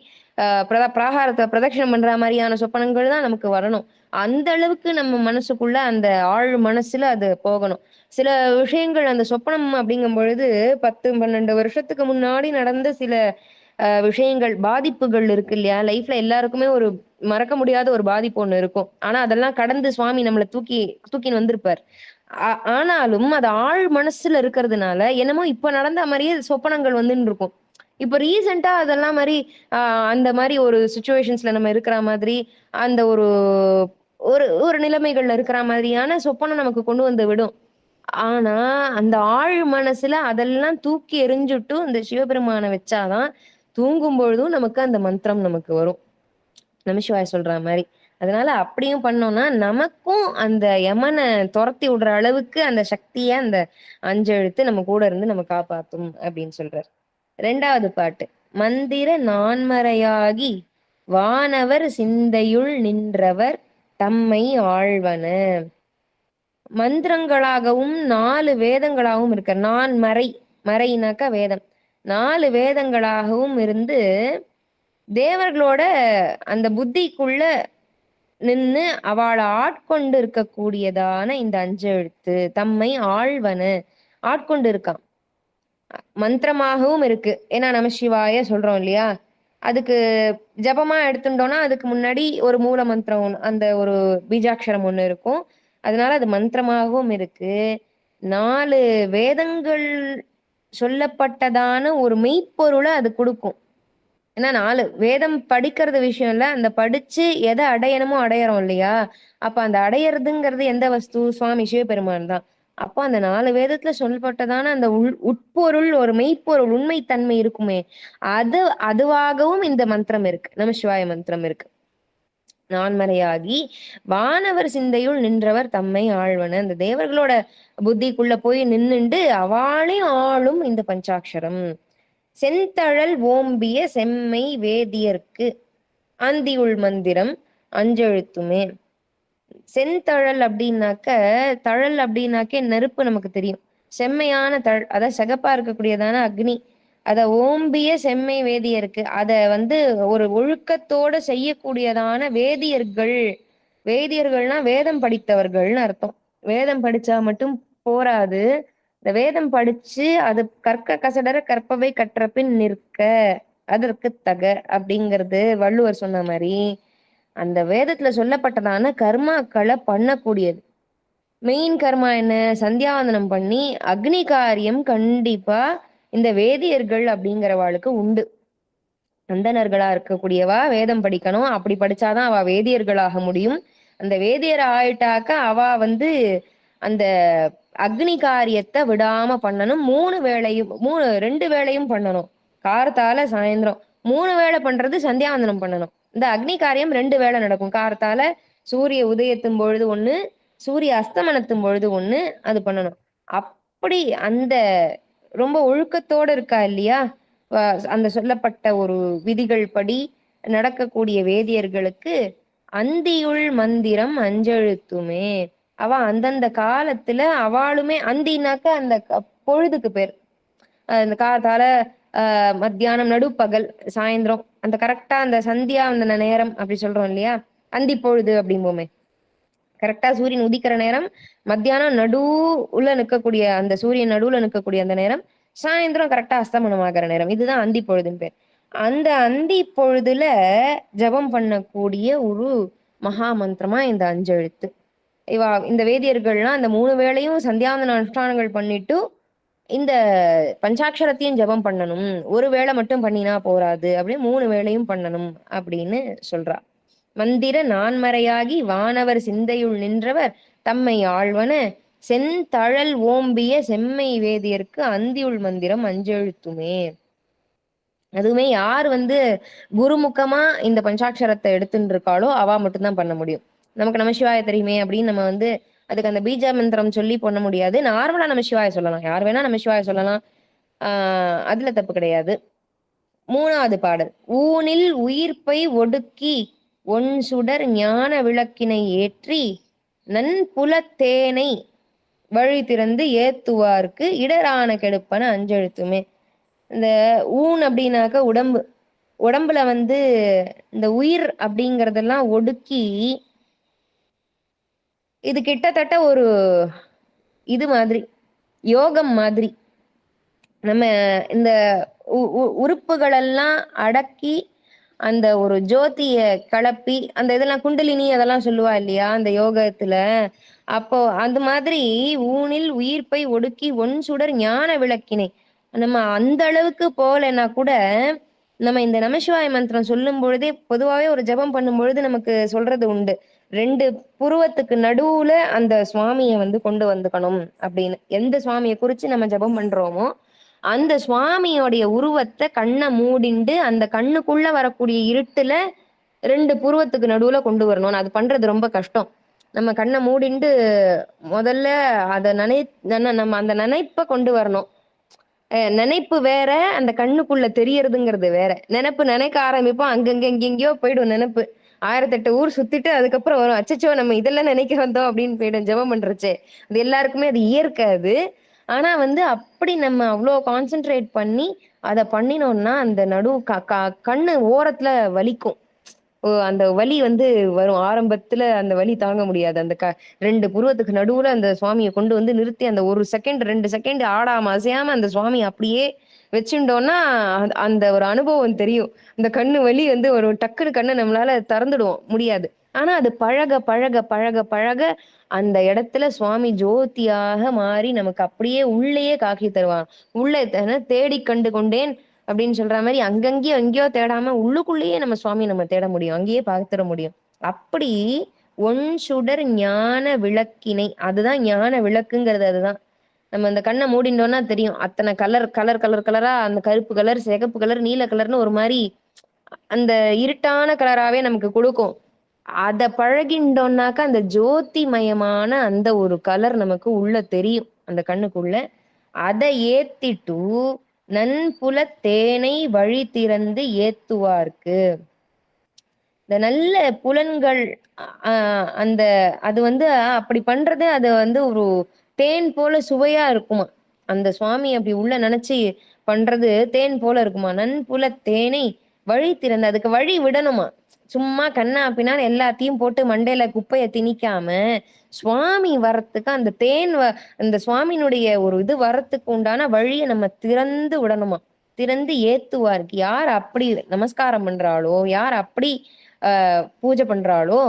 பிராகாரத்தை பிரதட்சணம் பண்ற மாதிரியான சொப்பனங்கள் தான் நமக்கு வரணும். அந்த அளவுக்கு நம்ம மனசுக்குள்ள அந்த ஆழ் மனசுல அது போகணும். சில விஷயங்கள் அந்த சொப்பனம் அப்படிங்கும் பொழுது 10-12 வருஷத்துக்கு முன்னாடி நடந்த சில விஷயங்கள் பாதிப்புகள் இருக்கு இல்லையா? லைஃப்ல எல்லாருக்குமே ஒரு மறக்க முடியாத ஒரு பாதிப்பு ஒண்ணு இருக்கும். ஆனா அதெல்லாம் கடந்து சுவாமி நம்மளை தூக்கின்னு வந்திருப்பார். ஆனாலும் அது ஆழ் மனசுல இருக்கிறதுனால என்னமோ இப்ப நடந்த மாதிரியே சொப்பனங்கள் வந்துன்னு இருக்கும். இப்ப ரீசெண்டா அதெல்லாம் மாதிரி அந்த மாதிரி ஒரு சுச்சுவேஷன்ஸ்ல நம்ம இருக்கிற மாதிரி அந்த ஒரு ஒரு ஒரு நிலைமைகள்ல இருக்கிற மாதிரியான சொப்பனம் நமக்கு கொண்டு வந்து விடும். ஆனா அந்த ஆழ் மனசுல அதெல்லாம் தூக்கி எறிஞ்சுட்டு இந்த சிவபெருமானை வச்சாதான் தூங்கும் பொழுதும் நமக்கு அந்த மந்திரம் நமக்கு வரும், நமசிவாய சொல்ற மாதிரி. அதனால அப்படியும் பண்ணோம்னா நமக்கும் அந்த யமனை துரத்தி விடுற அளவுக்கு அந்த சக்திய அந்த 5 எழுத்து நம்ம கூட இருந்து நம்ம காப்பாத்தும் அப்படின்னு சொல்றாரு. 2வது பாட்டு. மந்திர நான்மறையாகி வானவர் சிந்தையுள் நின்றவர் தம்மை ஆழ்வன. மந்திரங்களாகவும் 4 வேதங்களாகவும் இருக்க, நான்மறை, மறைனாக்கா வேதம், 4 வேதங்களாகவும் இருந்து தேவர்களோட அந்த புத்திக்குள்ள நின்னு அவளை ஆட்கொண்டு இருக்கக்கூடியதான இந்த 5 எழுத்து தம்மை ஆழ்வன, ஆட்கொண்டு இருக்கான். மந்திரமாகவும் இருக்கு, ஏன்னா நமசிவாய சொல்றோம் இல்லையா, அதுக்கு ஜபமா எடுத்துட்டோம்னா அதுக்கு முன்னாடி ஒரு மூல மந்திரம் அந்த ஒரு பீஜாட்சரம் ஒண்ணு இருக்கும், அதனால அது மந்திரமாகவும் இருக்கு. 4 வேதங்கள் சொல்லப்பட்டதான ஒரு மெய்ப்பொருளை அது கொடுக்கும். ஏன்னா 4 வேதம் படிக்கிறது விஷயம் இல்ல, அந்த படிச்சு எதை அடையணுமோ அடையறோம் இல்லையா, அப்ப அந்த அடையறதுங்கிறது எந்த வஸ்து, சுவாமி சிவபெருமான் தான். அப்போ அந்த 4 வேதத்துல சொல்லப்பட்டதான அந்த உட்பொருள், ஒரு மெய்ப்பொருள், உண்மைத்தன்மை இருக்குமே, அதுவாகவும் இந்த மந்திரம் இருக்கு, நமசிவாய மந்திரம் இருக்கு. நான்மறையாகி வானவர் சிந்தையுள் நின்றவர் தம்மை ஆழ்வன, அந்த தேவர்களோட புத்திக்குள்ள போய் நின்னுண்டு அவாளையும் ஆளும் இந்த பஞ்சாட்சரம். செந்தழல் ஓம்பிய செம்மை வேதியர்க்கு அந்தியுள் மந்திரம் 5 எழுத்துமே. செந்தழல் அப்படின்னாக்க, தழல் அப்படின்னாக்க நெருப்பு நமக்கு தெரியும், செம்மையான அதாவது சிகப்பா இருக்கக்கூடியதான அக்னி, அத ஓம்பிய செம்மை வேதியருக்கு, அத ஒரு ஒழுக்கத்தோட செய்யக்கூடியதான வேதியர்கள். வேதியர்கள்னா வேதம் படித்தவர்கள்னு அர்த்தம். வேதம் படிச்சா மட்டும் போராது, இந்த வேதம் படிச்சு அது கற்க கசடர கற்பவை கற்ற பின் நிற்க அதற்கு தக அப்படிங்கிறது வள்ளுவர் சொன்ன மாதிரி அந்த வேதத்துல சொல்லப்பட்டதான கர்மாக்களை பண்ணக்கூடியது. மெயின் கர்மா என்ன, சந்தியாவந்தனம் பண்ணி அக்னி காரியம் கண்டிப்பா இந்த வேதியர்கள் அப்படிங்கிறவாளுக்கு உண்டு. அந்தணர்களா இருக்கக்கூடியவா வேதம் படிக்கணும், அப்படி படிச்சாதான் அவ வேதியர்களாக முடியும். அந்த வேதியர் ஆயிட்டாக்க அவ அந்த அக்னி காரியத்தை விடாம பண்ணணும். 3 வேளையும் 2 வேளையும் பண்ணணும், கார்த்தால சாயந்தரம் 3 வேளை பண்றது சந்தியாவந்தனம் பண்ணணும். இந்த அக்னி காரியம் 2 வேளை நடக்கும், கார்த்தால சூரிய உதயத்தும் பொழுது ஒண்ணு, சூரிய அஸ்தமனத்தும் பொழுது ஒண்ணு, அது பண்ணணும். அப்படி அந்த ரொம்ப ஒழுக்கத்தோட இருக்கா இல்லையா, அந்த சொல்லப்பட்ட ஒரு விதிகள் படி நடக்கக்கூடிய வேதியர்களுக்கு அந்தியுள் மந்திரம் 5 எழுத்துமே. அவ அந்தந்த காலத்துல அவளுமே, அந்தினாக்க அந்த பொழுதுக்கு பேர், அந்த காலத்தால மத்தியானம், நடுப்பகல், சாயந்தரம், அந்த கரெக்டா அந்த சந்தியா அந்த நேரம் அப்படி சொல்றோம் இல்லையா, அந்தி பொழுது அப்படிம்போமே, கரெக்டா சூரியன் உதிக்கிற நேரம், மத்தியானம் நடுவுல நிற்கக்கூடிய அந்த சூரியன் நடுவுல நிற்கக்கூடிய அந்த நேரம், சாயந்தரம் கரெக்டா அஸ்தமனம் ஆகிற நேரம், இதுதான் அந்தி பொழுதுன்னு பேர். அந்த அந்தி பொழுதுல ஜபம் பண்ணக்கூடிய ஒரு மகா மந்திரமா இந்த 5 எழுத்து. இந்த வேதியர்கள்லாம் அந்த 3 வேளையும் சந்தியாவந்தன அனுஷ்டானங்கள் பண்ணிட்டு இந்த பஞ்சாட்சரத்தையும் ஜபம் பண்ணணும், ஒரு வேளை மட்டும் பண்ணினா போராது, அப்படின்னு 3 வேளையும் பண்ணணும் அப்படின்னு சொல்றா. மந்திர நான்மறையாகி வானவர் சிந்தையுள் நின்றவர் தம்மை ஆழ்வன, செந்தழல் ஓம்பிய செம்மை வேதியர்க்கு அந்தியுள் மந்திரம் 5 எழுத்துமே. அதுவுமே யார் குருமுகமா இந்த பஞ்சாட்சரத்தை எடுத்துட்டு இருக்காளோ அவ மட்டும்தான் பண்ண முடியும். நமக்கு நமசிவாய தெரியுமே அப்படின்னு நம்ம அதுக்கு அந்த பீஜ மந்திரம் சொல்லி பண்ண முடியாது. நார்மலா நமசிவாய சொல்லலாம், யார் வேணா நமசிவாய சொல்லலாம், அதுல தப்பு கிடையாது. 3வது பாடல். ஊனில் உயிர்ப்பை ஒடுக்கி ஒன் சுடர் ஞான விளக்கினை ஏற்றி நன்புலத்தேனை வழி திறந்து ஏத்துவார்க்கு இடரான கெடுப்பன 5 எழுத்துமே. இந்த ஊன் அப்படின்னாக்க உடம்பு, உடம்புல இந்த உயிர் அப்படிங்கறதெல்லாம் ஒடுக்கி, இது கிட்டத்தட்ட ஒரு இது மாதிரி, யோகம் மாதிரி, நம்ம இந்த உறுப்புகளெல்லாம் அடக்கி அந்த ஒரு ஜோதிய கிளப்பி, அந்த இதெல்லாம் குண்டலினி அதெல்லாம் சொல்லுவா இல்லையா அந்த யோகத்துல, அப்போ அந்த மாதிரி ஊனில் உயிர்ப்பை ஒடுக்கி ஒன் சுடர் ஞான விளக்கினை, நம்ம அந்த அளவுக்கு போகலைன்னா கூட நம்ம இந்த நமசிவாய மந்திரம் சொல்லும் பொழுதே பொதுவாகவே ஒரு ஜெபம் பண்ணும் பொழுது நமக்கு சொல்றது உண்டு, 2 புருவத்துக்கு நடுவுல அந்த சுவாமியை வந்து கொண்டு வந்துக்கணும் அப்படின்னு. எந்த சுவாமியை குறிச்சு நம்ம ஜெபம் பண்றோமோ அந்த சுவாமியோடைய உருவத்தை கண்ணை மூடிண்டு அந்த கண்ணுக்குள்ள வரக்கூடிய இருட்டுல 2 புருவத்துக்கு நடுவுல கொண்டு வரணும். அது பண்றது ரொம்ப கஷ்டம். நம்ம கண்ணை மூடிண்டு முதல்ல அதை நம்ம அந்த நினைப்பை கொண்டு வரணும். நினைப்பு வேற, அந்த கண்ணுக்குள்ள தெரியறதுங்கிறது வேற. நினைக்க ஆரம்பிப்போம், அங்கங்க எங்கெங்கயோ போயிடும் நினைப்பு. 1008 ஊர் சுத்திட்டு அதுக்கப்புறம் வரும், அச்சச்சோ நம்ம இதெல்லாம் நினைக்க வந்தோம் அப்படின்னு போயிடும் ஜெபம் பண்றச்சே. அது எல்லாருக்குமே அது இயற்கை அது. ஆனா வந்து அப்படி நம்ம அவ்வளோ கான்சென்ட்ரேட் பண்ணி அதை பண்ணினோம்னா அந்த கண்ணு ஓரத்துல வலிக்கும். அந்த வலி வந்து வரும். ஆரம்பத்துல அந்த வலி தாங்க முடியாது. அந்த 2 புருவத்துக்கு நடுவுல அந்த சுவாமியை கொண்டு வந்து நிறுத்தி அந்த 1 செகண்ட் 2 செகண்ட் ஆடாம அசையாம அந்த சுவாமி அப்படியே வச்சுட்டோம்னா அந்த ஒரு அனுபவம் தெரியும். அந்த கண்ணு வலி வந்து ஒரு டக்குனு கண்ணை நம்மளால திறந்துடுவோம் முடியாது. ஆனா அது பழக பழக பழக பழக அந்த இடத்துல சுவாமி ஜோதியாக மாறி நமக்கு அப்படியே உள்ளேயே காட்சி தருவான். உள்ளே தேடி கண்டு கொண்டேன் அப்படின்னு சொல்ற மாதிரி அங்கங்கேயோ எங்கேயோ தேடாம உள்ளுக்குள்ளேயே நம்ம சுவாமி நம்ம தேட முடியும், அங்கேயே பார்த்துட முடியும். அப்படி ஒன் சுடர் ஞான விளக்கினை, அதுதான் ஞான விளக்குங்கிறது. அதுதான் நம்ம அந்த கண்ணை மூடிண்டோம்னா தெரியும், அத்தனை கலர் கலர் கலர் கலரா, அந்த கருப்பு கலர், சிகப்பு கலர், நீல கலர்னு ஒரு மாதிரி அந்த இருட்டான கலராவே நமக்கு கொடுக்கும். அத பழகிண்டோம்னாக்கா அந்த ஜோதிமயமான அந்த ஒரு கலர் நமக்கு உள்ள தெரியும் அந்த கண்ணுக்குள்ள. அதை ஏத்திட்டு நன்புல தேனை வழி திறந்து ஏத்துவார்க்கு. இந்த நல்ல புலன்கள் அந்த அது வந்து அப்படி பண்றது, அது வந்து ஒரு தேன் போல சுவையா இருக்குமா. அந்த சுவாமி அப்படி உள்ள நினைச்சு பண்றது தேன் போல இருக்குமா. நன்புல தேனை வழி திறந்து, அதுக்கு வழி விடணுமா. சும்மா கண்ணா பின்னான்னு எல்லாத்தையும் போட்டு மண்டையில குப்பையை திணிக்காம சுவாமி வரத்துக்கு அந்த அந்த சுவாமியினுடைய ஒரு இது வரத்துக்கு உண்டான வழியை நம்ம திறந்து விடணுமா. திறந்து ஏத்துவாருக்கு. யார் அப்படி நமஸ்காரம் பண்றாளோ, யார் அப்படி பூஜை பண்றாளோ,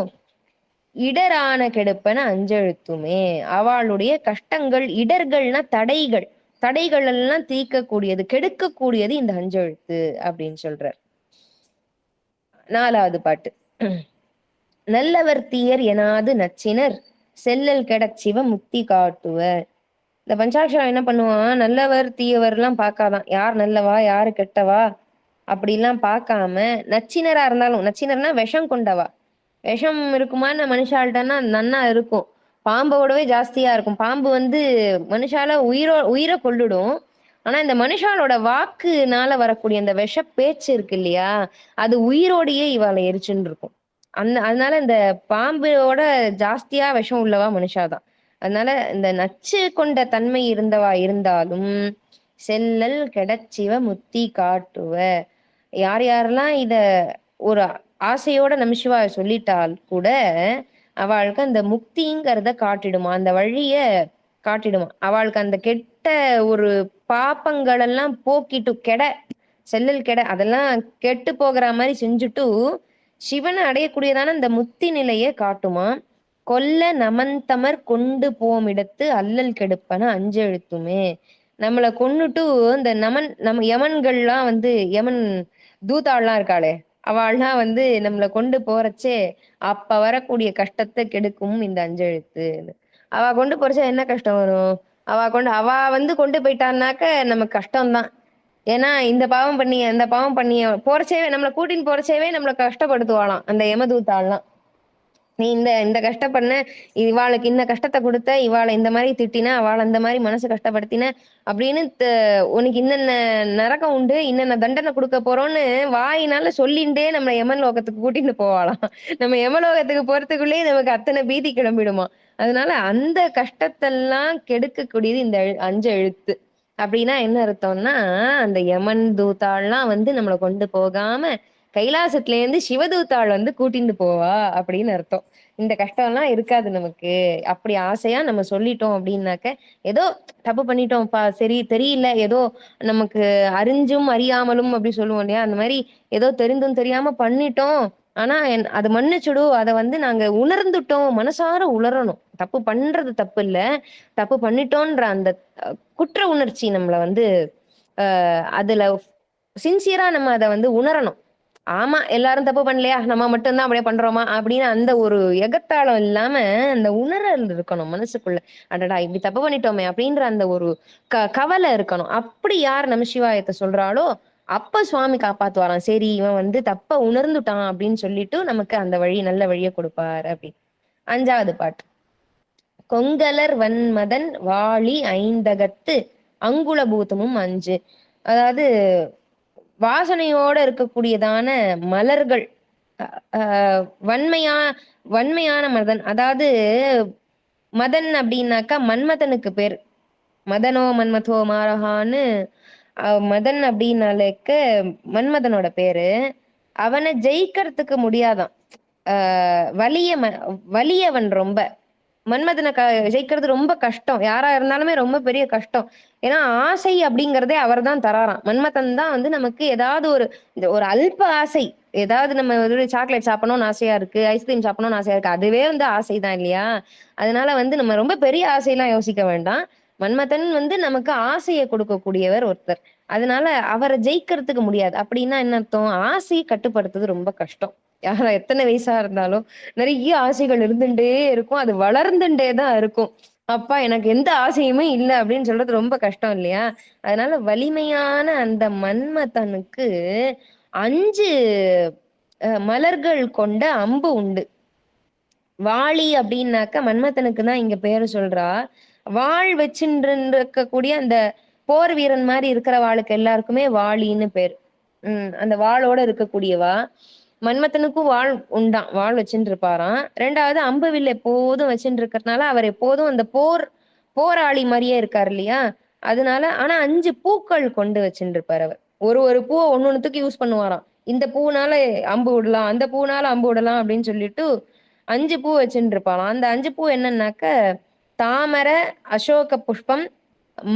இடரான கெடுப்பன அஞ்செழுத்துமே. அவளுடைய கஷ்டங்கள், இடர்கள்னா தடைகள், தடைகள் எல்லாம் தீர்க்கக்கூடியது, கெடுக்கக்கூடியது இந்த அஞ்செழுத்து அப்படின்னு சொல்றார். 4வது பாட்டு. நல்லவர் தீயர் எனாது நச்சினர் செல்லல் கெடச்சிவ முக்தி காட்டுவர். இந்த பஞ்சாட்சரம் என்ன பண்ணுவான், நல்லவர் தீயவர் எல்லாம் பார்க்காதான், யார் நல்லவா யாரு கெட்டவா அப்படிலாம் பார்க்காம, நச்சினரா இருந்தாலும், நச்சினர்னா விஷம் கொண்டவா, விஷம் இருக்குமான்னு மனுஷால்ட்டன்னா நன்னா இருக்கும், பாம்போடவே ஜாஸ்தியா இருக்கும். பாம்பு வந்து மனுஷால உயிரை கொள்ளுடும். ஆனா இந்த மனுஷாலோட வாக்குனால வரக்கூடிய அந்த விஷ பேச்சு இருக்கு இல்லையா, அது உயிரோடையே இவாளை எரிச்சுன்னு இருக்கும். அதனால இந்த பாம்போட ஜாஸ்தியா விஷம் உள்ளவா மனுஷாதான். அதனால இந்த நச்சு கொண்ட தன்மை இருந்தவா இருந்தாலும் செல்லல் கெடச்சிவ முத்தி காட்டுவ. யார் யாரெல்லாம் இத ஒரு ஆசையோட நமசிவாய சொல்லிட்டால் கூட அவளுக்கு அந்த முக்திங்கிறத காட்டிடுமா, அந்த வழிய காட்டிடுமா. அவளுக்கு அந்த கெட்ட ஒரு பாப்பங்கள் எல்லாம் போக்கிட்டு செல்லல் அதெல்லாம் கெட்டு போகிற மாதிரி செஞ்சுட்டு சிவனை அடையக்கூடியதான இந்த முக்தி நிலையை காட்டுமா. கொல்ல நமந்தமர் கொண்டு போமிடத்து அல்லல் கெடுப்பன அஞ்செழுத்துமே. நம்மளை கொன்னுட்டு இந்த நம்ம யமன்கள்லாம் வந்து யமன் தூதாள்லாம் இருக்காளே, அவள்லாம் வந்து நம்மளை கொண்டு போறச்சே அப்ப வரக்கூடிய கஷ்டத்தை கெடுக்கும் இந்த அஞ்செழுத்து. அவ கொண்டு போறச்சே என்ன கஷ்டம் வரும், அவ வந்து கொண்டு போயிட்டான்னாக்க நமக்கு கஷ்டம்தான். ஏன்னா இந்த பாவம் பண்ணிய அந்த பாவம் பண்ணிய போறச்சேவே நம்மளை கூட்டின்னு போறச்சேவே நம்மளை கஷ்டப்படுத்துவாளாம் அந்த யமதூத்தாள்லாம். நீ இந்த கஷ்டப்பண்ண, இவாளுக்கு இந்த கஷ்டத்தை கொடுத்த, இவாளை இந்த மாதிரி திட்டின, அவளை அந்த மாதிரி மனசு கஷ்டப்படுத்தின அப்படின்னு உனக்கு இன்னென்ன நரகம் உண்டு, இன்னென்ன தண்டனை கொடுக்க போறோம்னு வாயினால சொல்லிண்டே நம்ம யமன் லோகத்துக்கு கூட்டிட்டு போவாளாம். நம்ம யமலோகத்துக்கு போறதுக்குள்ளேயே நமக்கு அத்தனை பீதி கிளம்பிடுமா. அதனால அந்த கஷ்டத்தெல்லாம் கெடுக்கக்கூடியது இந்த 5 எழுத்து. அப்படின்னா என்ன அர்த்தம்னா, அந்த யமன் தூத்தாள்லாம் வந்து நம்மளை கொண்டு போகாம கைலாசத்துல இருந்து சிவதூத்தாள் வந்து கூட்டிட்டு போவா அப்படின்னு அர்த்தம். இந்த கஷ்டம் எல்லாம் இருக்காது நமக்கு. அப்படி ஆசையா நம்ம சொல்லிட்டோம் அப்படின்னாக்க, ஏதோ தப்பு பண்ணிட்டோம்ப்பா, சரி தெரியல, ஏதோ நமக்கு அறிஞ்சும் அறியாமலும் அப்படி சொல்லுவோம் இல்லையா, அந்த மாதிரி ஏதோ தெரிந்தும் தெரியாம பண்ணிட்டோம், ஆனா அது மன்னிச்சுடு, அதை வந்து நாங்க உணர்ந்துட்டோம், மனசார உணரணும். தப்பு பண்றது தப்பு இல்ல, தப்பு பண்ணிட்டோன்ற அந்த குற்ற உணர்ச்சி நம்மளை வந்து அதுல சின்சியரா நம்ம அதை வந்து உணரணும். ஆமா எல்லாரும் தப்பு பண்ணலையா, நம்ம மட்டும்தான் அப்படியே பண்றோமா அப்படின்னு அந்த ஒரு எகத்தாளம் இல்லாம அந்த உணரல் இருக்கணும் மனசுக்குள்ள. அடடா இப்படி தப்பு பண்ணிட்டோமே அப்படின்ற அந்த ஒரு கவலை இருக்கணும். அப்படி யார் நமசிவாயத்தை சொல்றாளோ அப்ப சுவாமி காப்பாத்துவாராம். சரி இவன் வந்து தப்ப உணர்ந்துட்டான் அப்படின்னு சொல்லிட்டு நமக்கு அந்த வழி நல்ல வழியை கொடுப்பார் அப்படி. 5வது பாட்டு. கொங்கலர் வன்மதன் வாளி ஐந்தகத்து அங்குலபூதமும் 5. அதாவது வாசனையோட இருக்கக்கூடியதான மலர்கள், வன்மையான மதன். அதாவது மதன் அப்படின்னாக்கா மன்மதனுக்கு பேர். மதனோ மன்மதோ மாரஹான்னு மதன் அப்படின்னாலேக்க மன்மதனோட பேரு. அவனை ஜெயிக்கிறதுக்கு முடியாதான். வலியவன் ரொம்ப. மன்மதனை ஜெயிக்கிறது ரொம்ப கஷ்டம். யாரா இருந்தாலுமே ரொம்ப பெரிய கஷ்டம். ஏன்னா ஆசை அப்படிங்கிறதே அவர் தான் தராராம். மன்மதன் தான் வந்து நமக்கு ஏதாவது ஒரு அல்ப ஆசை, ஏதாவது நம்ம சாக்லேட் சாப்பிடணும்னு ஆசையா இருக்கு, ஐஸ்கிரீம் சாப்பிடணும்னு ஆசையா இருக்கு, அதுவே வந்து ஆசை தான் இல்லையா? அதனால வந்து நம்ம ரொம்ப பெரிய ஆசையெல்லாம் யோசிக்க வேண்டாம். மன்மதன் வந்து நமக்கு ஆசையை கொடுக்கக்கூடியவர் ஒருத்தர். அதனால அவரை ஜெயிக்கிறதுக்கு முடியாது. அப்படின்னா என்ன அர்த்தம்? ஆசையை கட்டுப்படுத்துறது ரொம்ப கஷ்டம். யாரா எத்தனை வயசா இருந்தாலும் நிறைய ஆசைகள் இருந்துட்டே இருக்கும், அது வளர்ந்துட்டே தான் இருக்கும். அப்பா எனக்கு எந்த ஆசையுமே இல்லை அப்படின்னு சொல்றது ரொம்ப கஷ்டம் இல்லையா? அதனால வலிமையான அந்த மன்மதனுக்கு 5 மலர்கள் கொண்ட அம்பு உண்டு. வாளி அப்படின்னாக்க மன்மதனுக்கு தான் இங்க பேரு சொல்றா. வாழ் வச்சுட்டு இருக்கக்கூடிய அந்த போர் வீரன் மாதிரி இருக்கிற வாளுக்கு எல்லாருக்குமே வாளின்னு பேர். அந்த வாளோட இருக்கக்கூடியவா. மன்மதனுக்கும் வாழ் உண்டான், வாழ் வச்சுட்டு இருப்பாராம். 2வது அம்புவில் எப்போதும் வச்சுட்டு இருக்கிறதுனால அவர் எப்போதும் அந்த போராளி மாதிரியே இருக்காரு இல்லையா? அதனால ஆனா 5 பூக்கள் கொண்டு வச்சுட்டு இருப்பார் அவர். ஒரு பூவை ஒன்னொன்னுத்துக்கு யூஸ் பண்ணுவாராம். இந்த பூனால அம்பு விடலாம், அந்த பூனால அம்பு விடலாம் அப்படின்னு சொல்லிட்டு 5 பூ வச்சுட்டு இருப்பாராம். அந்த 5 பூ என்னன்னாக்க தாமரை, அசோக புஷ்பம்,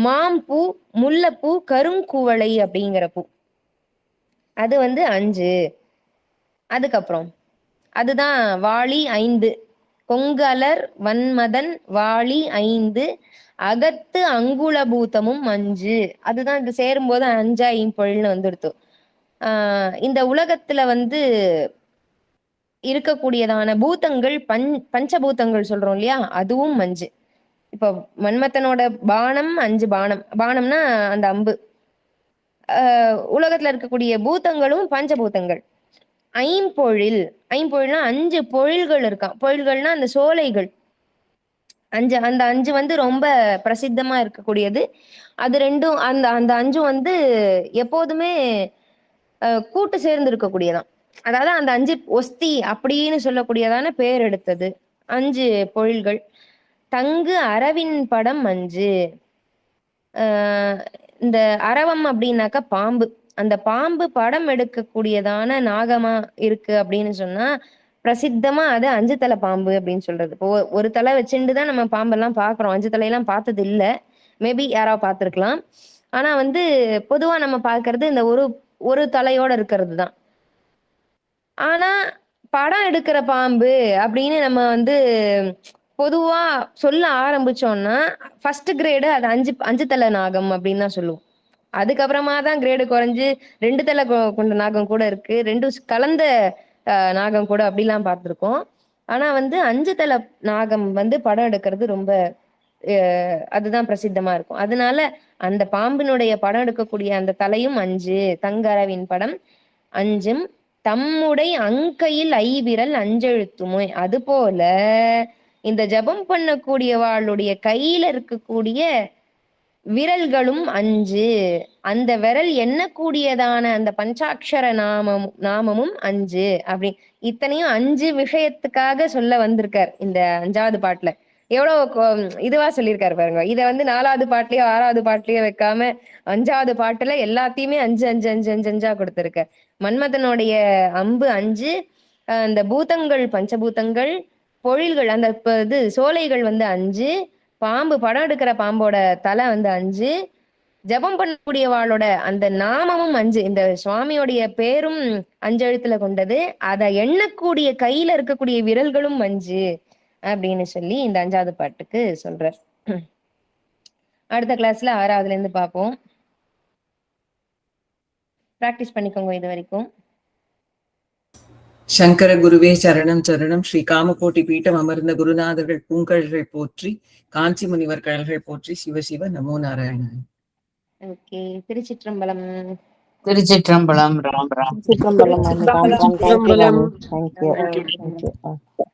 மாம்பூ, முல்லைப்பூ, கருங்குவளை அப்படிங்கிற பூ. அது வந்து 5. அதுக்கப்புறம் அதுதான் வாளி 5. கொங்கலர் வன்மதன் வாளி 5 அகத்து அங்குலபூதமும் 5. அதுதான் இது சேரும்போது 5 ஐம்பொழில்னு வந்துடுத்து. இந்த உலகத்துல வந்து இருக்கக்கூடியதான பூதங்கள் பஞ்சபூதங்கள் சொல்றோம் இல்லையா? அதுவும் 5. இப்போ மன்மதனோட பானம் 5 பானம்னா அந்த அம்பு. உலகத்துல இருக்கக்கூடிய பூதங்களும் பஞ்சபூதங்கள். ஐம்பொழில்னா 5 பொழில்கள் இருக்கான். பொழில்கள்னா அந்த சோலைகள் 5. அந்த 5 வந்து ரொம்ப பிரசித்தமா இருக்கக்கூடியது. அது ரெண்டும் அந்த 5 வந்து எப்போதுமே கூட்டு சேர்ந்து இருக்கக்கூடியதான். அதாவது அந்த 5 ஒஸ்தி அப்படின்னு சொல்லக்கூடியதான பேர் எடுத்தது 5 பொழில்கள். தங்கு அரவின் படம் 5. இந்த அரவம் அப்படின்னாக்கா பாம்பு. அந்த பாம்பு படம் எடுக்கக்கூடியதான நாகமா இருக்கு அப்படின்னு சொன்னா பிரசித்தமா அது 5 தலை பாம்பு அப்படின்னு சொல்றது. இப்போ ஒரு தலை வச்சுட்டு தான் நம்ம பாம்பெல்லாம் பாக்குறோம். 5 தலையெல்லாம் பார்த்தது இல்லை. மேபி யாராவது பார்த்துருக்கலாம். ஆனா வந்து பொதுவா நம்ம பார்க்கறது இந்த ஒரு தலையோட இருக்கிறது தான். ஆனா படம் எடுக்கிற பாம்பு அப்படின்னு நம்ம வந்து பொதுவா சொல்ல ஆரம்பிச்சோம்னா ஃபர்ஸ்ட் கிரேடு அது 5 தலை நாகம் அப்படின்னு தான் சொல்லுவோம். அதுக்கப்புறமா தான் கிரேடு குறைஞ்சு 2 தலை கொண்ட நாகம் கூட இருக்கு, 2 கலந்த நாகம் கூட அப்படிலாம் பார்த்துருக்கோம். ஆனா வந்து 5 தலை நாகம் வந்து படம் எடுக்கிறது ரொம்ப அதுதான் பிரசித்தமா இருக்கும். அதனால அந்த பாம்பினுடைய படம் எடுக்கக்கூடிய அந்த தலையும் 5. தங்கரவின் படம் 5 தம்முடைய அங்கையில் ஐவிரல் 5 எழுத்துமே. அது போல இந்த ஜபம் பண்ணக்கூடியவாளுடைய கையில இருக்கக்கூடிய விரல்களும் 5. அந்த விரல் எண்ணக்கூடியதான அந்த பஞ்சாட்சர நாமமும் 5. அப்படி இத்தனையும் 5 விஷயத்துக்காக சொல்ல வந்திருக்கார் இந்த 5வது பாட்டுல. எவ்வளவு இதுவா சொல்லியிருக்காரு பாருங்க. இத வந்து 4வது பாட்டுலயோ 6வது பாட்டுலயோ வைக்காம 5வது பாட்டுல எல்லாத்தையுமே 5 5 5 5 5 கொடுத்திருக்க. மன்மதனுடைய அம்பு 5. அந்த பூதங்கள் பஞ்சபூதங்கள், பொழில்கள் அந்த இது சோலைகள் வந்து 5. பாம்பு படம் எடுக்கிற பாம்போட தலை வந்து 5. ஜபம் பண்ணக்கூடியவாளோட அந்த நாமமும் 5. இந்த சுவாமியோடைய பேரும் 5 எழுத்துல கொண்டது. அதை எண்ணக்கூடிய கையில இருக்கக்கூடிய விரல்களும் 5 அப்படின்னு சொல்லி இந்த 5வது பாட்டுக்கு சொல்றார். அடுத்த கிளாஸ்ல 6வதுல இருந்து பார்ப்போம். பிராக்டிஸ் பண்ணிக்கோங்க இது வரைக்கும். சங்கர குருவே சரணம் சரணம். ஸ்ரீ காமகோட்டி பீட்டம் அமர்ந்த குருநாதர்கள் பூங்கழல்கள் போற்றி, காஞ்சி முனிவர் கழல்கள் போற்றி. சிவ சிவ நமோ நாராயணன். ஓகே, திருச்சிற்றம்பலம். திருச்சிற்றம்பலம். ராம் ராம். சிற்றம்பலம். திருச்சிற்றம்பலம். Thank you.